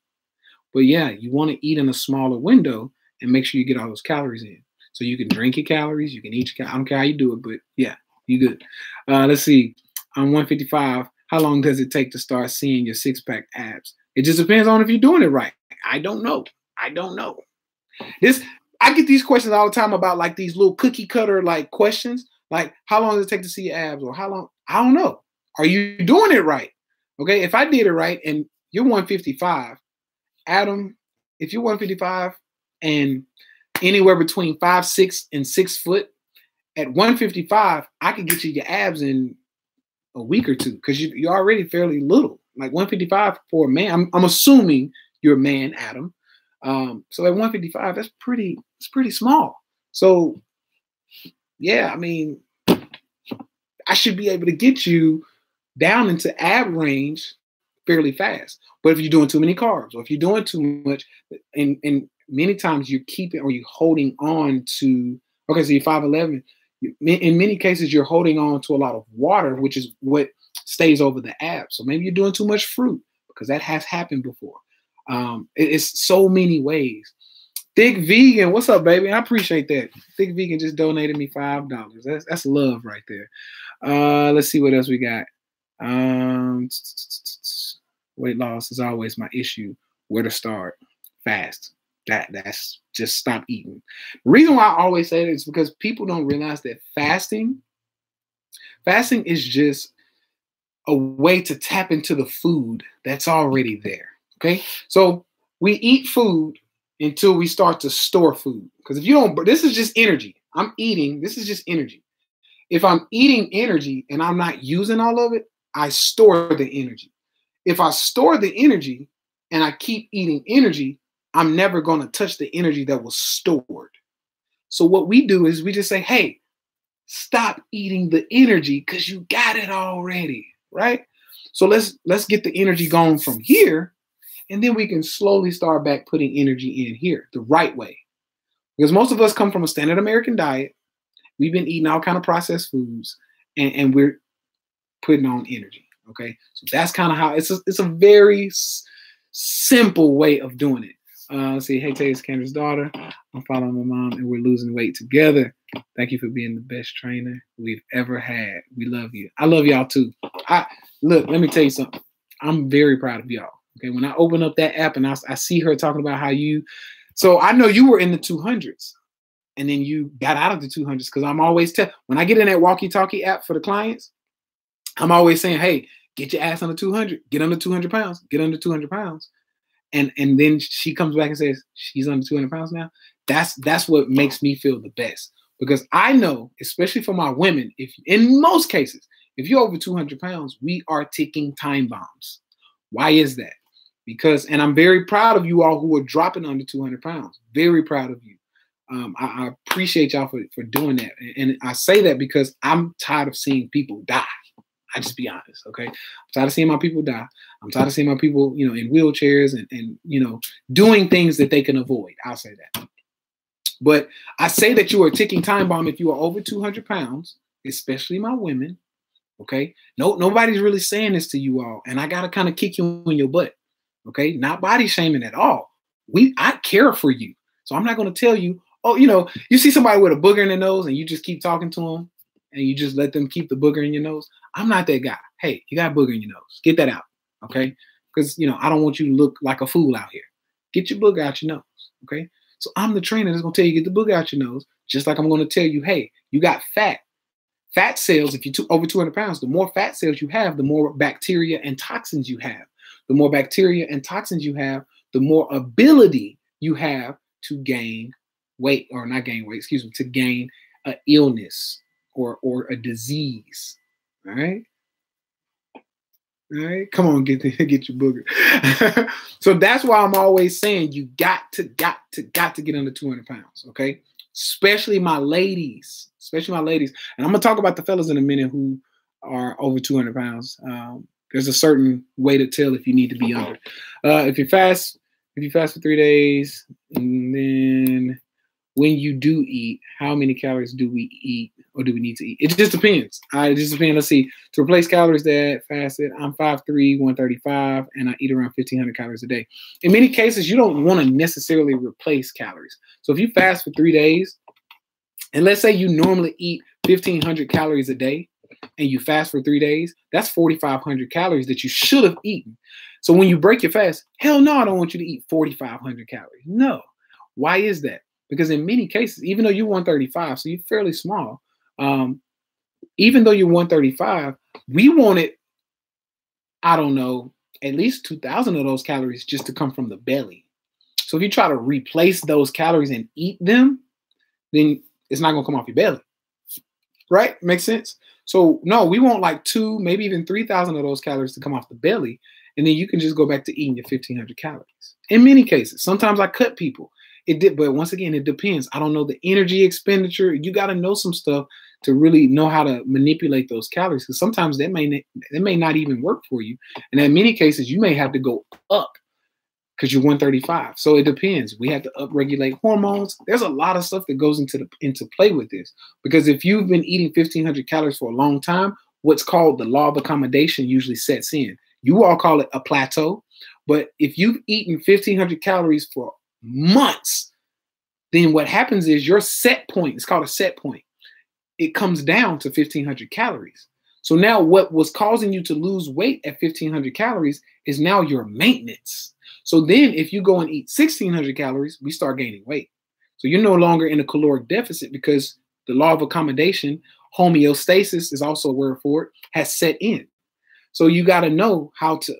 But yeah, you want to eat in a smaller window and make sure you get all those calories in. So you can drink your calories, you can eat your calories. I don't care how you do it, but yeah, you good. Let's see. I'm 155. How long does it take to start seeing your six-pack abs? It just depends on if you're doing it right. I don't know. I get these questions all the time about like these little cookie cutter like questions. Like, how long does it take to see your abs? Or how long? I don't know. Are you doing it right? Okay. If I did it right and you're 155, Adam, if you're 155 and anywhere between 5'6" and 6 foot, at 155, I could get you your abs in a week or two, because you're already fairly little. Like 155 for a man. I'm assuming you're a man, Adam. So at 155, it's pretty small. So yeah, I mean, I should be able to get you down into ab range fairly fast. But if you're doing too many carbs, or if you're doing too much, and many times you're keeping or you're holding on to, okay, so you're 5'11", in many cases you're holding on to a lot of water, which is what stays over the abs. So maybe you're doing too much fruit, because that has happened before. It's so many ways. Thick Vegan, what's up, baby? I appreciate that. Thick Vegan just donated me $5. That's love right there. Let's see what else we got. Weight loss is always my issue. Where to start? Fast. That's just stop eating. The reason why I always say that is because people don't realize that fasting is just a way to tap into the food that's already there. Okay, so we eat food until we start to store food. Because if you don't, this is just energy. I'm eating. This is just energy. If I'm eating energy and I'm not using all of it, I store the energy. If I store the energy and I keep eating energy, I'm never going to touch the energy that was stored. So what we do is we just say, hey, stop eating the energy because you got it already, right? So let's get the energy going from here, and then we can slowly start back putting energy in here the right way. Because most of us come from a standard American diet. We've been eating all kind of processed foods, and we're putting on energy. Okay, so that's kind of how it's a very simple way of doing it. Let's see. Hey, Taylor's Kendra's daughter. I'm following my mom, and we're losing weight together. Thank you for being the best trainer we've ever had. We love you. I love y'all too. Look, let me tell you something. I'm very proud of y'all. Okay, when I open up that app and I see her talking about how so I know you were in the 200s, and then you got out of the 200s, because I'm always when I get in that walkie-talkie app for the clients, I'm always saying, hey, get your ass under 200, get under 200 pounds, get under 200 pounds. And then she comes back and says she's under 200 pounds now. That's what makes me feel the best, because I know, especially for my women, if in most cases, if you're over 200 pounds, we are ticking time bombs. Why is that? Because, and I'm very proud of you all who are dropping under 200 pounds. Very proud of you. I appreciate y'all for doing that. And I say that because I'm tired of seeing people die. I just be honest, okay? I'm tired of seeing my people die. I'm tired of seeing my people, in wheelchairs and doing things that they can avoid. I'll say that. But I say that you are a ticking time bomb if you are over 200 pounds, especially my women, okay? Nobody's really saying this to you all, and I got to kind of kick you in your butt. Okay, not body shaming at all. I care for you. So I'm not going to tell you, oh, you see somebody with a booger in their nose and you just keep talking to them and you just let them keep the booger in your nose. I'm not that guy. Hey, you got a booger in your nose. Get that out. Okay. Because, I don't want you to look like a fool out here. Get your booger out your nose. Okay. So I'm the trainer that's going to tell you, get the booger out your nose. Just like I'm going to tell you, hey, you got fat. Fat cells, if you're over 200 pounds, the more fat cells you have, the more bacteria and toxins you have. The more bacteria and toxins you have, the more ability you have to gain weight, or not gain weight, excuse me, to gain an illness or a disease. All right. All right. Come on, get your booger. So that's why I'm always saying you got to get under 200 pounds. Okay. Especially my ladies. And I'm going to talk about the fellas in a minute who are over 200 pounds. There's a certain way to tell if you need to be under. If you fast for 3 days, and then when you do eat, how many calories do we eat or do we need to eat? It just depends. It just depends. Let's see. To replace calories that fasted, I'm 5'3", 135, and I eat around 1,500 calories a day. In many cases, you don't want to necessarily replace calories. So if you fast for 3 days, and let's say you normally eat 1,500 calories a day, and you fast for 3 days, that's 4,500 calories that you should have eaten. So when you break your fast, hell no, I don't want you to eat 4,500 calories. No. Why is that? Because in many cases, even though you're 135, so you're fairly small, even though you're 135, we wanted, I don't know, at least 2,000 of those calories just to come from the belly. So if you try to replace those calories and eat them, then it's not going to come off your belly. Right? Makes sense? So no, we want like 2, maybe even 3,000 of those calories to come off the belly. And then you can just go back to eating your 1,500 calories. In many cases, sometimes I cut people. But once again, it depends. I don't know the energy expenditure. You got to know some stuff to really know how to manipulate those calories. Because sometimes that may not even work for you. And in many cases, you may have to go up because you're 135. So it depends. We have to upregulate hormones. There's a lot of stuff that goes into play with this. Because if you've been eating 1,500 calories for a long time, what's called the law of accommodation usually sets in. You all call it a plateau. But if you've eaten 1,500 calories for months, then what happens is your set point, it's called a set point. It comes down to 1,500 calories. So now what was causing you to lose weight at 1,500 calories is now your maintenance. So then if you go and eat 1,600 calories, we start gaining weight. So you're no longer in a caloric deficit because the law of accommodation, homeostasis is also a word for it, has set in. So you got to know how to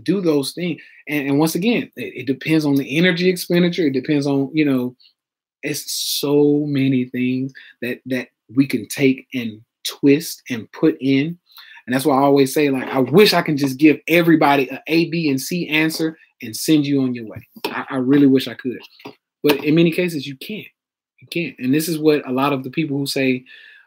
do those things. And once again, it depends on the energy expenditure. It depends on, it's so many things that we can take and twist and put in. And that's why I always say, like, I wish I can just give everybody an A, B, and C answer and send you on your way. I really wish I could. But in many cases, you can't. You can't. And this is what a lot of the people who say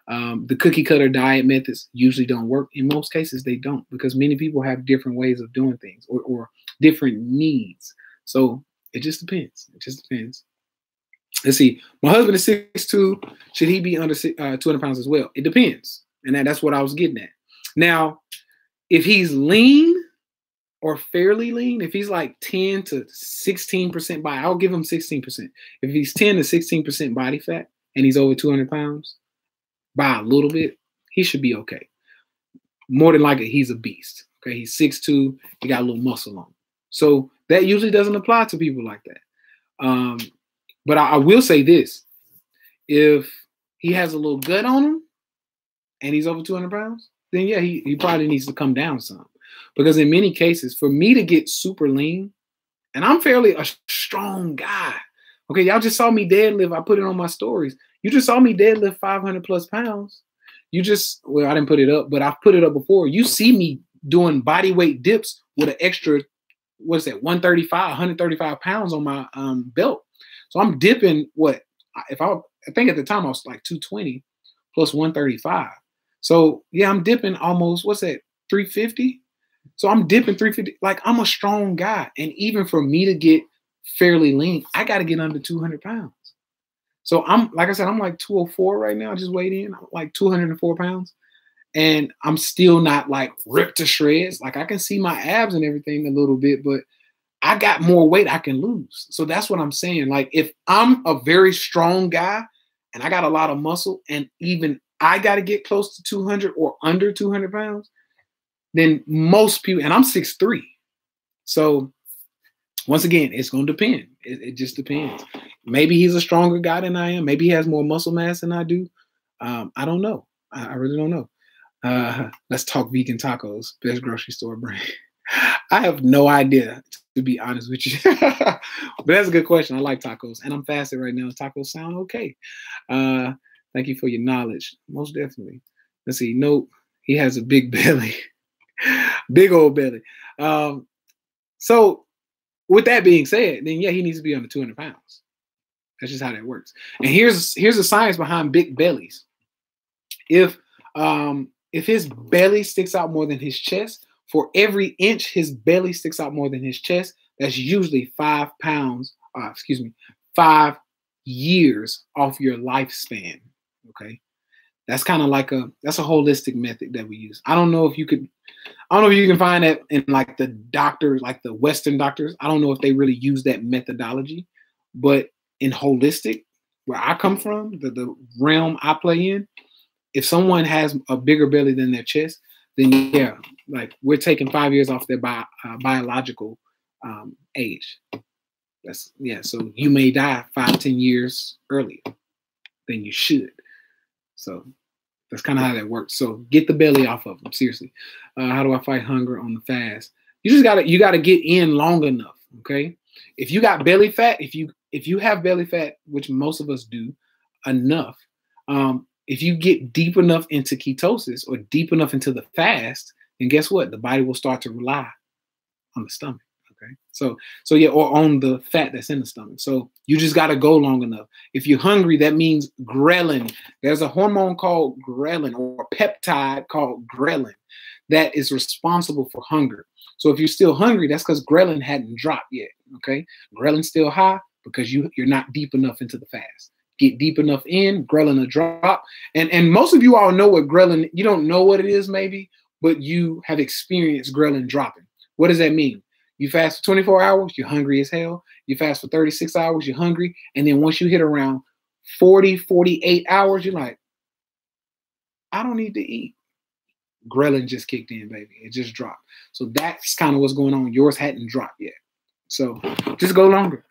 the cookie cutter diet methods usually don't work. In most cases, they don't, because many people have different ways of doing things or different needs. So it just depends. It just depends. Let's see. My husband is 6'2". Should he be under 200 pounds as well? It depends. And that's what I was getting at. Now, if he's lean or fairly lean, if he's like 10 to 16% body, I'll give him 16%. If he's 10 to 16% body fat and he's over 200 pounds by a little bit, he should be okay. More than likely, he's a beast. Okay, he's 6'2", he got a little muscle on him. So that usually doesn't apply to people like that. But I will say this. If he has a little gut on him and he's over 200 pounds, then yeah, he probably needs to come down some. Because in many cases, for me to get super lean, and I'm fairly a strong guy. Okay, y'all just saw me deadlift. I put it on my stories. You just saw me deadlift 500 plus pounds. Well, I didn't put it up, but I've put it up before. You see me doing body weight dips with an extra, 135 pounds on my belt. So I'm dipping I think at the time I was like 220 plus 135. So yeah, I'm dipping almost, 350? So I'm dipping 350. Like, I'm a strong guy. And even for me to get fairly lean, I got to get under 200 pounds. So like I said, I'm like 204 right now. I just weighed in. I'm like 204 pounds. And I'm still not like ripped to shreds. Like, I can see my abs and everything a little bit, but I got more weight I can lose. So that's what I'm saying. Like if I'm a very strong guy and I got a lot of muscle and even I got to get close to 200 or under 200 pounds, then most people, and I'm 6'3". So once again, it's going to depend. It just depends. Maybe he's a stronger guy than I am. Maybe he has more muscle mass than I do. I don't know. I really don't know. Let's talk vegan tacos. Best grocery store brand. I have no idea, to be honest with you. But that's a good question. I like tacos, and I'm fasted right now. Tacos sound okay. Thank you for your knowledge. Most definitely. Let's see. Nope. He has a big belly. Big old belly. So with that being said, then yeah, he needs to be under 200 pounds. That's just how that works. And here's the science behind big bellies. If his belly sticks out more than his chest, for every inch his belly sticks out more than his chest, that's usually 5 pounds, 5 years off your lifespan. Okay. That's kind of like that's a holistic method that we use. I don't know if you can find that in like the doctors, like the Western doctors. I don't know if they really use that methodology, but in holistic, where I come from, the realm I play in, if someone has a bigger belly than their chest, then yeah, like we're taking 5 years off their biological age. So you may die 5-10 years earlier than you should. So that's kind of how that works. So get the belly off of them. Seriously. How do I fight hunger on the fast? You gotta get in long enough. Okay. If you got belly fat, if you have belly fat, which most of us do, enough, if you get deep enough into ketosis or deep enough into the fast, then guess what? The body will start to rely on the stomach. Okay. So yeah, or on the fat that's in the stomach. So you just got to go long enough. If you're hungry, that means ghrelin. There's a hormone called ghrelin, or a peptide called ghrelin, that is responsible for hunger. So if you're still hungry, that's because ghrelin hadn't dropped yet. Okay. Ghrelin's still high because you're not deep enough into the fast. Get deep enough in, ghrelin will drop. And most of you all know what ghrelin, you don't know what it is maybe, but you have experienced ghrelin dropping. What does that mean? You fast for 24 hours, you're hungry as hell. You fast for 36 hours, you're hungry. And then once you hit around 40, 48 hours, you're like, I don't need to eat. Ghrelin just kicked in, baby. It just dropped. So that's kind of what's going on. Yours hadn't dropped yet. So just go longer.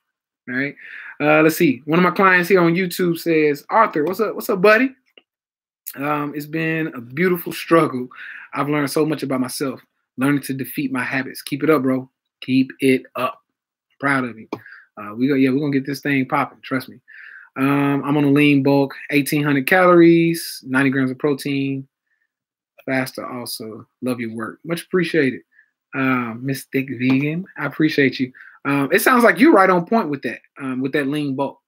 All right. Let's see. One of my clients here on YouTube says, Arthur, what's up? What's up, buddy? It's been a beautiful struggle. I've learned so much about myself, learning to defeat my habits. Keep it up, bro. Keep it up. Proud of you. We're gonna get this thing popping. Trust me. I'm on a lean bulk, 1,800 calories, 90 grams of protein. Faster also. Love your work. Much appreciated. Miss Thick Vegan. I appreciate you. It sounds like you're right on point with that lean bulk.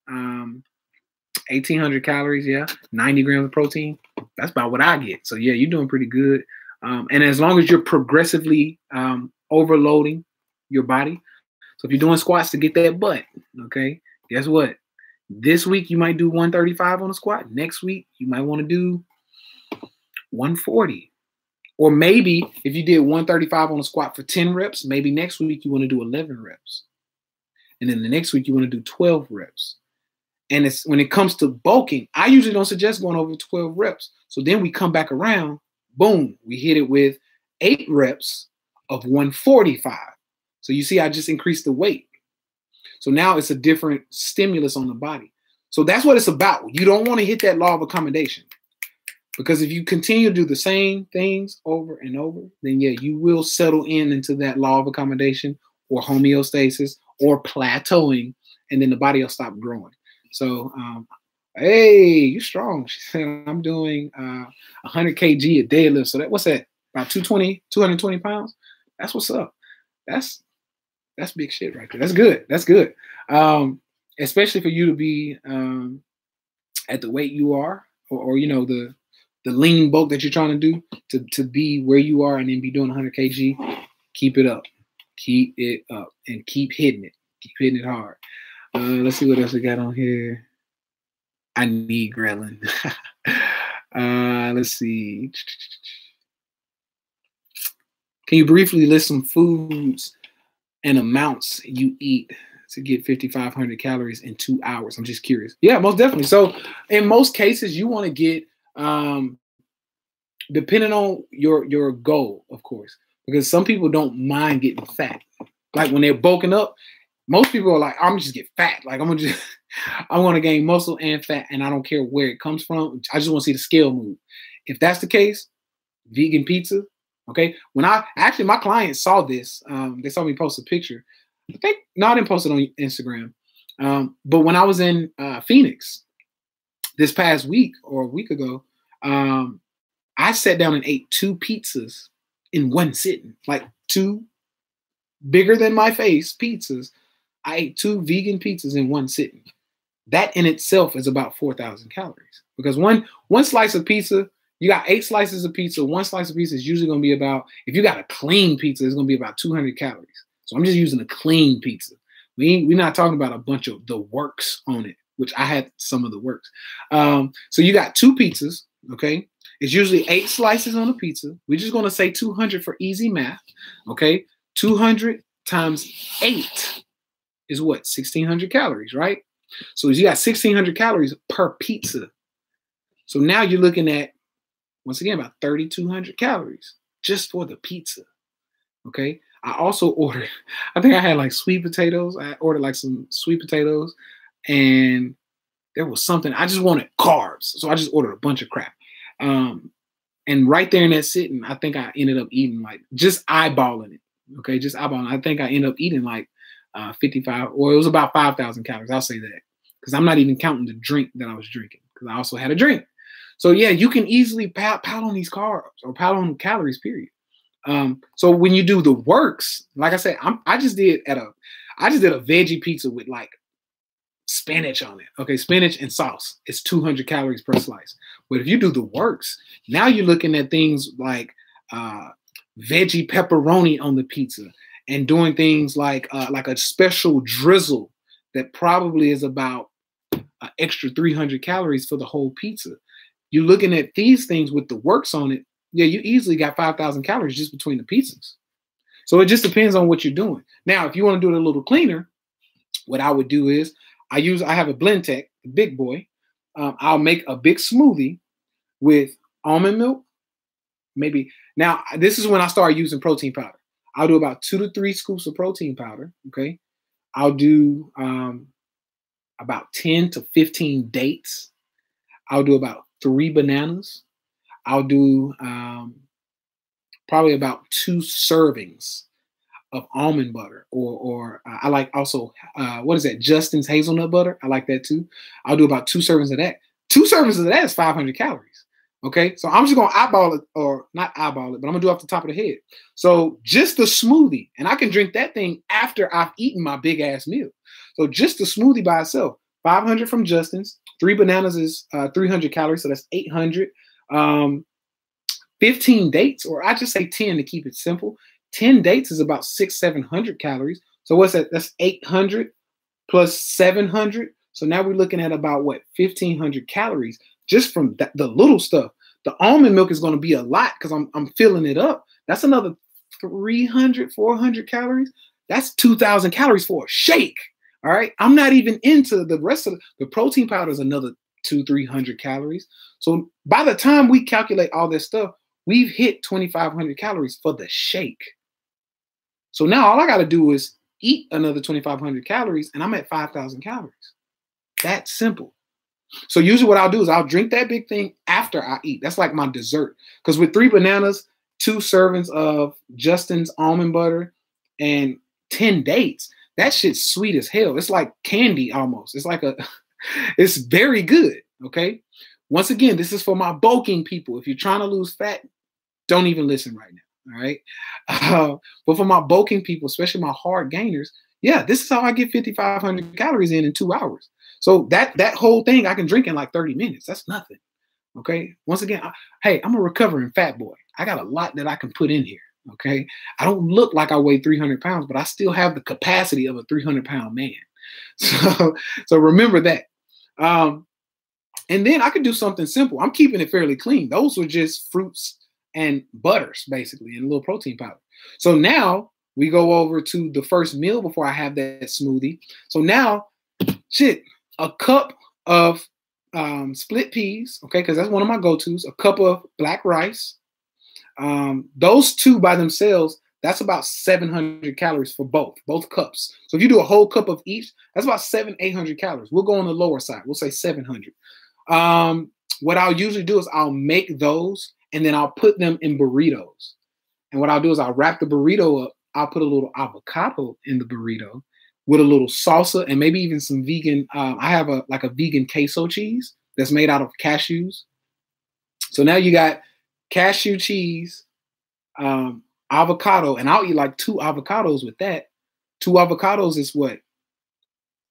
1,800 calories, yeah. 90 grams of protein. That's about what I get. So yeah, you're doing pretty good. And as long as you're progressively overloading your body. So if you're doing squats to get that butt, okay, guess what? This week you might do 135 on a squat. Next week you might want to do 140. Or maybe if you did 135 on a squat for 10 reps, maybe next week you want to do 11 reps. And then the next week you want to do 12 reps. And it's when it comes to bulking, I usually don't suggest going over 12 reps. So then we come back around, boom, we hit it with 8 reps of 145. So you see, I just increased the weight. So now it's a different stimulus on the body. So that's what it's about. You don't want to hit that law of accommodation. Because if you continue to do the same things over and over, then yeah, you will settle into that law of accommodation or homeostasis or plateauing, and then the body will stop growing. So, hey, you're strong. She said, I'm doing 100 kg a deadlift. So what's that? About 220 pounds? That's what's up. That's big shit right there. That's good. That's good. Especially for you to be at the weight you are, or you know, the lean bulk that you're trying to do to be where you are and then be doing 100 kg. Keep it up. Keep it up and keep hitting it. Keep hitting it hard. Let's see what else we got on here. I need ghrelin. Let's see. Can you briefly list some foods and amounts you eat to get 5,500 calories in 2 hours? I'm just curious. Yeah, most definitely. So in most cases, you want to get, depending on your goal, of course, because some people don't mind getting fat. Like when they're bulking up, most people are like, I'm just get fat. Like I want to gain muscle and fat, and I don't care where it comes from. I just want to see the scale move. If that's the case, vegan pizza. Okay. When my clients saw this, they saw me post a picture. I think, no, I didn't post it on Instagram. But when I was in Phoenix this past week or a week ago, I sat down and ate 2 pizzas in one sitting, like 2 bigger than my face pizzas. I ate 2 vegan pizzas in one sitting. That in itself is about 4,000 calories, because one slice of pizza, you got 8 slices of pizza. 1 slice of pizza is usually going to be about, if you got a clean pizza, it's going to be about 200 calories. So I'm just using a clean pizza. We're not talking about a bunch of the works on it, which I had some of the works. So you got 2 pizzas, okay? It's usually 8 slices on a pizza. We're just going to say 200 for easy math, okay? 200 times 8 is what? 1,600 calories, right? So you got 1,600 calories per pizza. So now you're looking at, once again, about 3,200 calories just for the pizza, okay? I also ordered, I think I had like sweet potatoes. I ordered like some sweet potatoes, and there was something, I just wanted carbs. So I just ordered a bunch of crap. And right there in that sitting, I think I ended up eating, like, just eyeballing it, okay? Just eyeballing. I think I ended up eating like 55, or it was about 5,000 calories. I'll say that, because I'm not even counting the drink that I was drinking, because I also had a drink. So yeah, you can easily pile on these carbs or pile on calories, period. So when you do the works, like I said, I just did a veggie pizza with like spinach on it. Okay, spinach and sauce. It's 200 calories per slice. But if you do the works, now you're looking at things like veggie pepperoni on the pizza, and doing things like a special drizzle that probably is about an extra 300 calories for the whole pizza. You're looking at these things with the works on it. Yeah, you easily got 5,000 calories just between the pizzas. So it just depends on what you're doing. Now, if you want to do it a little cleaner, what I would do is I have a blend tech, the big boy. I'll make a big smoothie with almond milk. Maybe now this is when I start using protein powder. I'll do about 2 to 3 scoops of protein powder. Okay. I'll do about 10 to 15 dates. I'll do about 3 bananas. I'll do probably about 2 servings of almond butter, or I like also, what is that? Justin's hazelnut butter. I like that too. I'll do about 2 servings of that. 2 servings of that is 500 calories. Okay. So I'm just going to eyeball it, or not eyeball it, but I'm gonna do it off the top of the head. So just the smoothie, and I can drink that thing after I've eaten my big ass meal. So just the smoothie by itself, 500 from Justin's, 3 bananas is 300 calories. So that's 800. 15 dates, or I just say 10 to keep it simple. 10 dates is about 600-700 calories. So what's that? That's 800 plus 700. So now we're looking at about what, 1,500 calories just from the little stuff. The almond milk is going to be a lot because I'm filling it up. That's another 300-400 calories. That's 2,000 calories for a shake. All right. I'm not even into the rest of the protein powder is another 200-300 calories. So by the time we calculate all this stuff, we've hit 2,500 calories for the shake. So now all I got to do is eat another 2,500 calories, and I'm at 5,000 calories. That's simple. So usually what I'll do is I'll drink that big thing after I eat. That's like my dessert. Because with 3 bananas, 2 servings of Justin's almond butter, and 10 dates, that shit's sweet as hell. It's like candy almost. It's like it's very good. Okay. Once again, this is for my bulking people. If you're trying to lose fat, don't even listen right now. All right. But for my bulking people, especially my hard gainers, yeah, this is how I get 5,500 calories in 2 hours. So that whole thing I can drink in like 30 minutes. That's nothing. Okay. Once again, hey, I'm a recovering fat boy. I got a lot that I can put in here. Okay. I don't look like I weigh 300 pounds, but I still have the capacity of a 300-pound man. So remember that. And then I could do something simple. I'm keeping it fairly clean. Those were just fruits and butters, basically, and a little protein powder. So now we go over to the first meal before I have that smoothie. So now, shit, a cup of split peas, okay, because that's one of my go-tos, a cup of black rice. Those two by themselves, that's about 700 calories for both cups. So if you do a whole cup of each, that's about 800 calories. We'll go on the lower side. We'll say 700. What I'll usually do is I'll make those and then I'll put them in burritos. And what I'll do is I'll wrap the burrito up. I'll put a little avocado in the burrito with a little salsa and maybe even some vegan. I have a vegan queso cheese that's made out of cashews. So now you got cashew cheese, avocado, and I'll eat like 2 avocados with that. 2 avocados is what?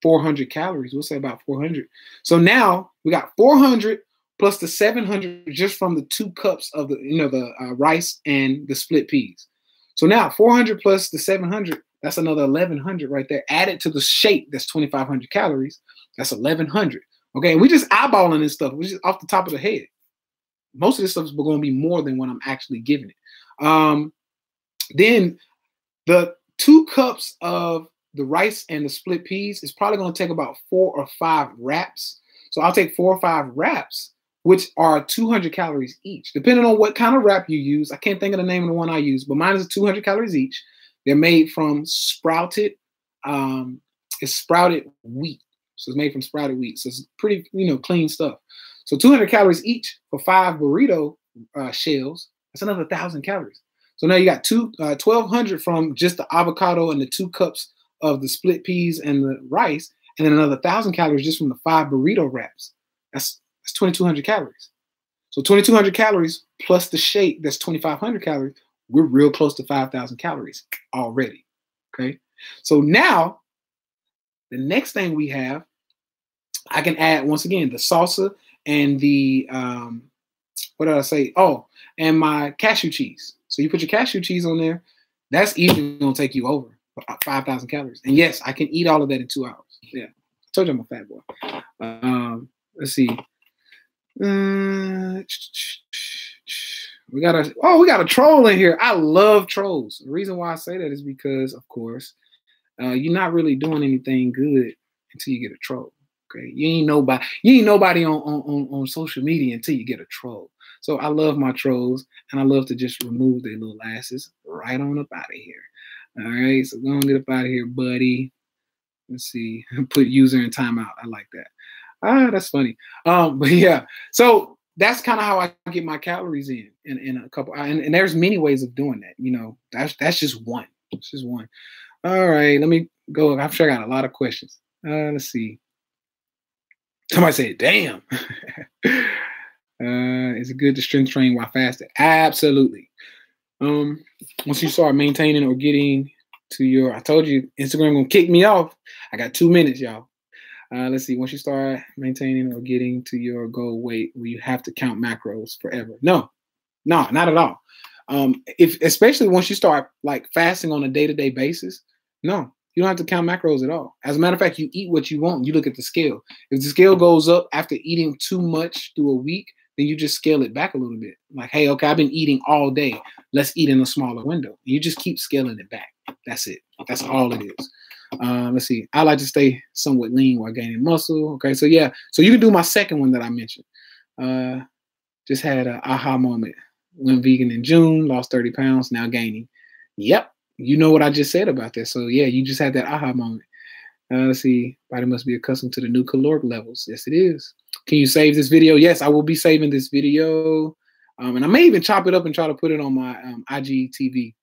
400 calories. We'll say about 400. So now we got 400 plus the 700 just from the 2 cups of the rice and the split peas. So now 400 plus the 700, that's another 1100 right there. Added to the shake, that's 2500 calories. That's 1100. Okay, and we just eyeballing this stuff. We're just off the top of the head. Most of this stuff is going to be more than what I'm actually giving it. Then the 2 cups of the rice and the split peas is probably going to take about 4 or 5 wraps. So I'll take 4 or 5 wraps, which are 200 calories each, depending on what kind of wrap you use. I can't think of the name of the one I use, but mine is 200 calories each. They're made from sprouted, it's sprouted wheat. So it's made from sprouted wheat. So it's pretty, clean stuff. So 200 calories each for 5 burrito shells. That's another 1,000 calories. So now you got 1,200 from just the avocado and the 2 cups of the split peas and the rice, and then another 1,000 calories just from the 5 burrito wraps. That's 2,200 calories. So 2,200 calories plus the shake, that's 2,500 calories. We're real close to 5,000 calories already. Okay. So now the next thing we have, I can add once again the salsa and the what did I say? Oh, and my cashew cheese. So you put your cashew cheese on there. That's easily gonna take you over 5,000 calories. And yes, I can eat all of that in 2 hours. Yeah, I told you I'm a fat boy. Let's see. We got a troll in here. I love trolls. The reason why I say that is because, of course, you're not really doing anything good until you get a troll. Okay, you ain't nobody on social media until you get a troll. So I love my trolls, and I love to just remove their little asses right on up out of here. All right, so go and get up out of here, buddy. Let's see. Put user in timeout. I like that. That's funny. But yeah, so that's kind of how I get my calories in a couple. And there's many ways of doing that. That's just one. It's just one. All right, let me go. I'm sure I got a lot of questions. Let's see. Somebody said, "Damn, is it good to strength train while fasting?" Absolutely. Once you start maintaining or getting to your, I told you Instagram gonna kick me off. I got 2 minutes, y'all. Let's see. Once you start maintaining or getting to your goal weight, will you have to count macros forever? No, not at all. Especially once you start like fasting on a day-to-day basis, no, you don't have to count macros at all. As a matter of fact, you eat what you want. You look at the scale. If the scale goes up after eating too much through a week, then you just scale it back a little bit. Like, hey, okay, I've been eating all day. Let's eat in a smaller window. You just keep scaling it back. That's it. That's all it is. Let's see. I like to stay somewhat lean while gaining muscle. Okay, so yeah. So you can do my second one that I mentioned. Just had an aha moment. Went vegan in June, lost 30 pounds, now gaining. Yep. You know what I just said about that. So yeah, you just had that aha moment. Let's see. Body must be accustomed to the new caloric levels. Yes, it is. Can you save this video? Yes, I will be saving this video. And I may even chop it up and try to put it on my IGTV.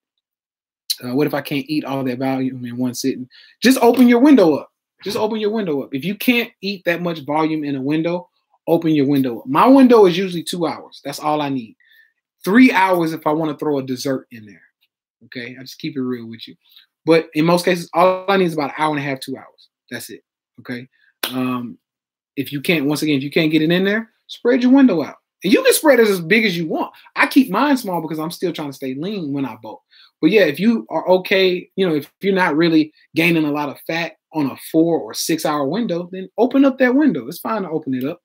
What if I can't eat all that volume in one sitting? Just open your window up. Just open your window up. If you can't eat that much volume in a window, open your window up. My window is usually 2 hours. That's all I need. 3 hours if I want to throw a dessert in there. Okay, I just keep it real with you. But in most cases, all I need is about an hour and a half, 2 hours. That's it. Okay. If you can't, once again, if you can't get it in there, spread your window out. And you can spread it as big as you want. I keep mine small because I'm still trying to stay lean when I bulk. But yeah, if you are okay, if you're not really gaining a lot of fat on a 4 or 6 hour window, then open up that window. It's fine to open it up.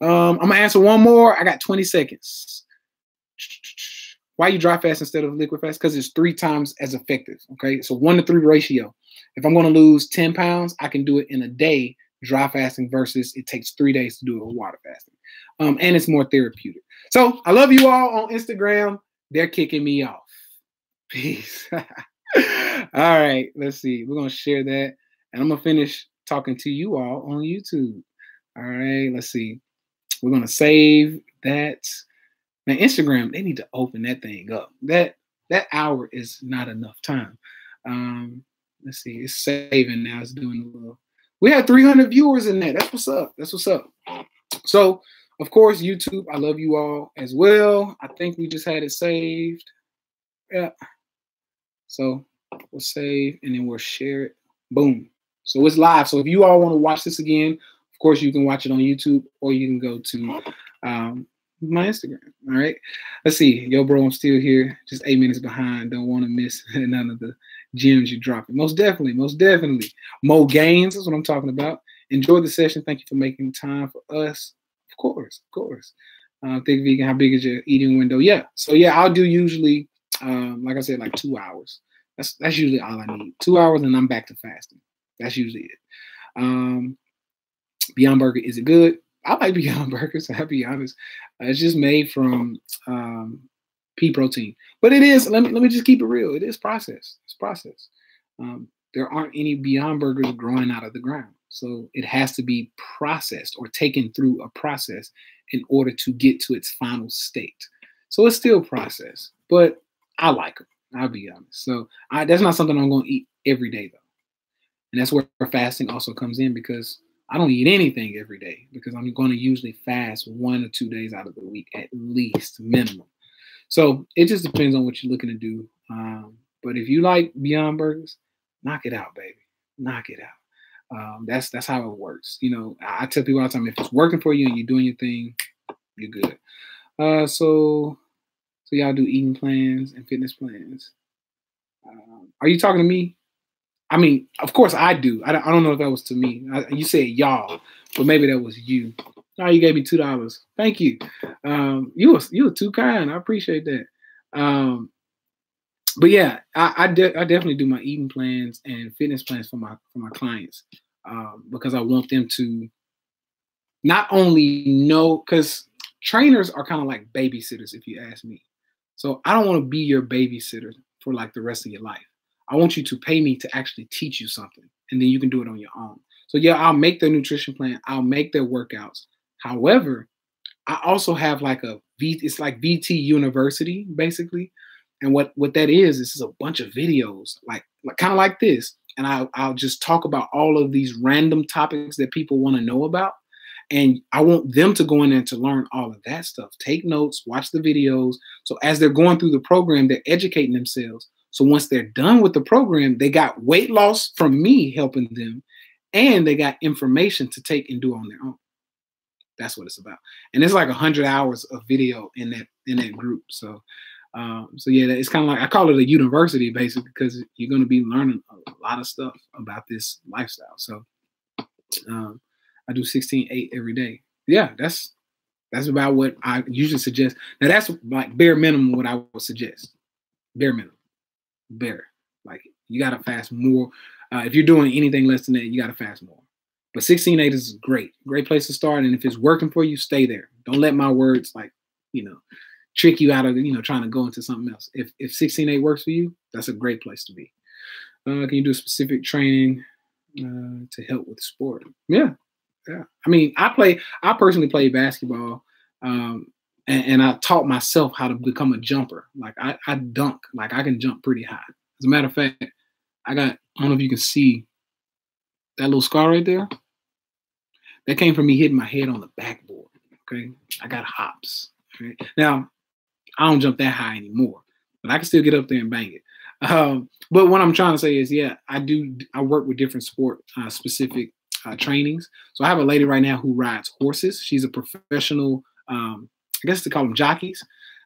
I'm gonna answer one more. I got 20 seconds. Why you dry fast instead of liquid fast? Because it's 3 times as effective. Okay, so 1 to 3 ratio. If I'm going to lose 10 pounds, I can do it in a day dry fasting versus it takes 3 days to do it with water fasting. And it's more therapeutic. So I love you all on Instagram. They're kicking me off. Peace. All right, let's see. We're going to share that. And I'm going to finish talking to you all on YouTube. All right, let's see. We're going to save that. Man, Instagram, they need to open that thing up. That hour is not enough time. Let's see. It's saving now. It's doing a little. We had 300 viewers in that. That's what's up. That's what's up. So, of course, YouTube, I love you all as well. I think we just had it saved. Yeah. So we'll save and then we'll share it. Boom. So it's live. So if you all want to watch this again, of course, you can watch it on YouTube or you can go to my Instagram. All right. Let's see. Yo, bro, I'm still here. Just 8 minutes behind. Don't want to miss none of the gems you're dropping. Most definitely. Most definitely. Mo gains is what I'm talking about. Enjoy the session. Thank you for making time for us. Of course. Of course. Thick vegan. How big is your eating window? Yeah. So yeah, I'll do usually, like I said, like 2 hours. That's usually all I need. 2 hours and I'm back to fasting. That's usually it. Beyond Burger, is it good? I like Beyond Burgers, I'll be honest. It's just made from pea protein. But it is, let me just keep it real. It is processed. It's processed. There aren't any Beyond Burgers growing out of the ground. So it has to be processed or taken through a process in order to get to its final state. So it's still processed, but I like them. I'll be honest. So that's not something I'm going to eat every day, though. And that's where fasting also comes in, because I don't eat anything every day, because I'm going to usually fast 1 or 2 days out of the week, at least minimum. So it just depends on what you're looking to do. But if you like Beyond Burgers, knock it out, baby. Knock it out. That's how it works. You know, I tell people all the time, if it's working for you and you're doing your thing, you're good. So y'all do eating plans and fitness plans. Are you talking to me? I mean, of course I do. I don't know if that was to me. You said y'all, but maybe that was you. Oh, you gave me $2. Thank you. You were too kind. I appreciate that. But yeah, I definitely do my eating plans and fitness plans for my clients, because I want them to not only know, because trainers are kind of like babysitters, if you ask me. So I don't want to be your babysitter for like the rest of your life. I want you to pay me to actually teach you something, and then you can do it on your own. So yeah, I'll make their nutrition plan. I'll make their workouts. However, I also have like it's like VT University, basically. And what that is a bunch of videos, like kind of like this. And I'll just talk about all of these random topics that people want to know about. And I want them to go in there to learn all of that stuff. Take notes, watch the videos. So as they're going through the program, they're educating themselves. So once they're done with the program, they got weight loss from me helping them, and they got information to take and do on their own. That's what it's about. And it's like 100 hours of video in that group. So yeah, it's kind of like, I call it a university, basically, because you're going to be learning a lot of stuff about this lifestyle. So I do 16-8 every day. Yeah, that's about what I usually suggest. Now that's like bare minimum what I would suggest. Bare minimum. Bare. Like, you got to fast more. If you're doing anything less than that, you got to fast more. But 16-8 is great. Great place to start. And if it's working for you, stay there. Don't let my words, like, trick you out of, trying to go into something else. If 16-8 works for you, that's a great place to be. Can you do specific training to help with sport? Yeah. I mean, I personally play basketball, and I taught myself how to become a jumper. Like I dunk, like I can jump pretty high. As a matter of fact, I don't know if you can see that little scar right there. That came from me hitting my head on the backboard. Okay, I got hops. Okay? Now I don't jump that high anymore, but I can still get up there and bang it. But what I'm trying to say is, yeah, I work with different sport specific trainings. So I have a lady right now who rides horses. She's a professional, I guess they call them jockeys.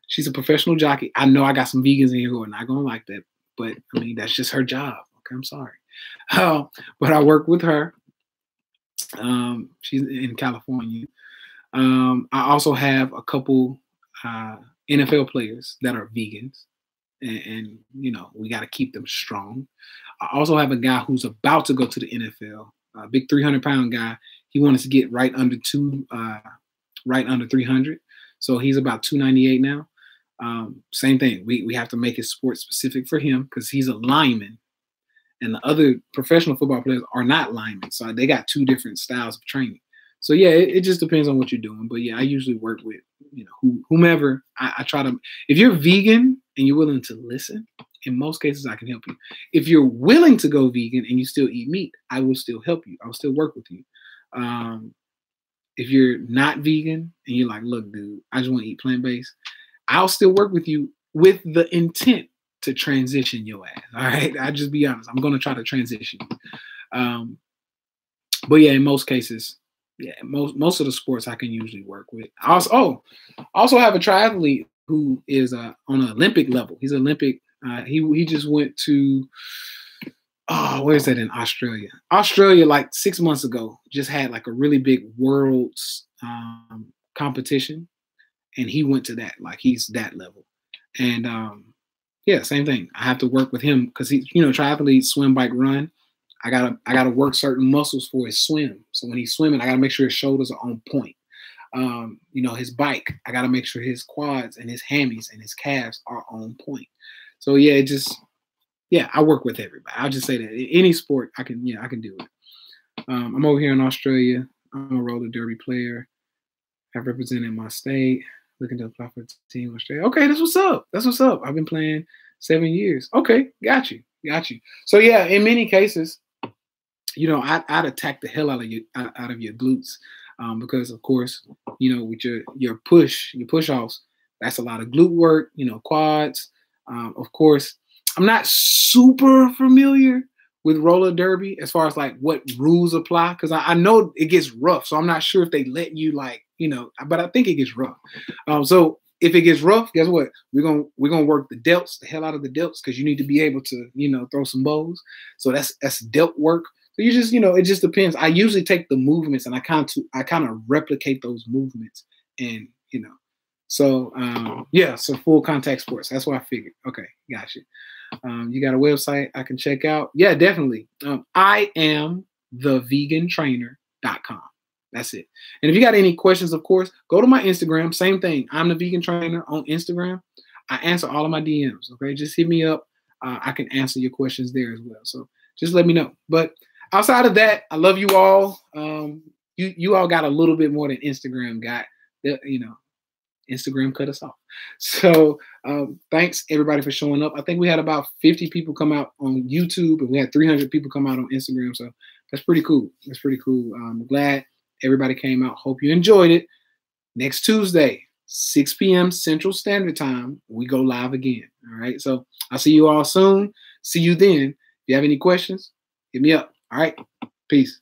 She's a professional jockey. I know I got some vegans in here who are not going to like that, but I mean, that's just her job. Okay, I'm sorry. But I work with her. She's in California. I also have a couple NFL players that are vegans, and you know, we got to keep them strong. I also have a guy who's about to go to the NFL, a big 300-pound guy. He wants to get right under 300. So he's about 298 now. Same thing. We have to make it sport specific for him because he's a lineman, and the other professional football players are not linemen. So they got two different styles of training. So yeah, it just depends on what you're doing. But yeah, I usually work with, you know, whomever. I try to. If you're vegan and you're willing to listen, in most cases I can help you. If you're willing to go vegan and you still eat meat, I will still help you. I will still work with you. If you're not vegan and you're like, look, dude, I just want to eat plant-based, I'll still work with you with the intent to transition your ass. All right. I just be honest. I'm going to try to transition you. But yeah, in most cases, yeah, most of the sports I can usually work with. I also have a triathlete who is on an Olympic level. He's Olympic. He just went to, where is that in Australia? Australia, like 6 months ago, just had like a really big world's competition, and he went to that. Like he's that level, and yeah, same thing. I have to work with him because he's, you know, triathlete, swim, bike, run. I gotta work certain muscles for his swim. So when he's swimming, I gotta make sure his shoulders are on point. You know, his bike, I gotta make sure his quads and his hammies and his calves are on point. So yeah, I work with everybody. I'll just say that any sport I can do it. I'm over here in Australia. I'm a roller derby player. I've represented my state. Looking to apply for the team in Australia. Okay, that's what's up. That's what's up. I've been playing 7 years. Okay, got you. So yeah, in many cases, you know, I'd attack the hell out of your glutes, because of course, you know, with your push offs, that's a lot of glute work. You know, quads. Of course, I'm not super familiar with roller derby as far as like what rules apply, because I know it gets rough. So I'm not sure if they let you, like, you know, but I think it gets rough. So if it gets rough, guess what? We're gonna work the delts, the hell out of the delts, because you need to be able to, you know, throw some bows. So that's delt work. So you just, you know, it just depends. I usually take the movements and I kind of replicate those movements, and you know, so yeah, so full contact sports. That's what I figured. Okay, gotcha. You got a website I can check out? Yeah, definitely. I am thevegantrainer.com. That's it. And if you got any questions, of course, go to my Instagram. Same thing. I'm the vegan trainer on Instagram. I answer all of my DMs. Okay, just hit me up. I can answer your questions there as well. So just let me know. But outside of that, I love you all. You all got a little bit more than Instagram got. You know, Instagram cut us off. So thanks everybody for showing up. I think we had about 50 people come out on YouTube, and we had 300 people come out on Instagram. So that's pretty cool. That's pretty cool. I'm glad everybody came out. Hope you enjoyed it. Next Tuesday, 6 p.m. Central Standard Time, we go live again. All right. So I'll see you all soon. See you then. If you have any questions, hit me up. All right. Peace.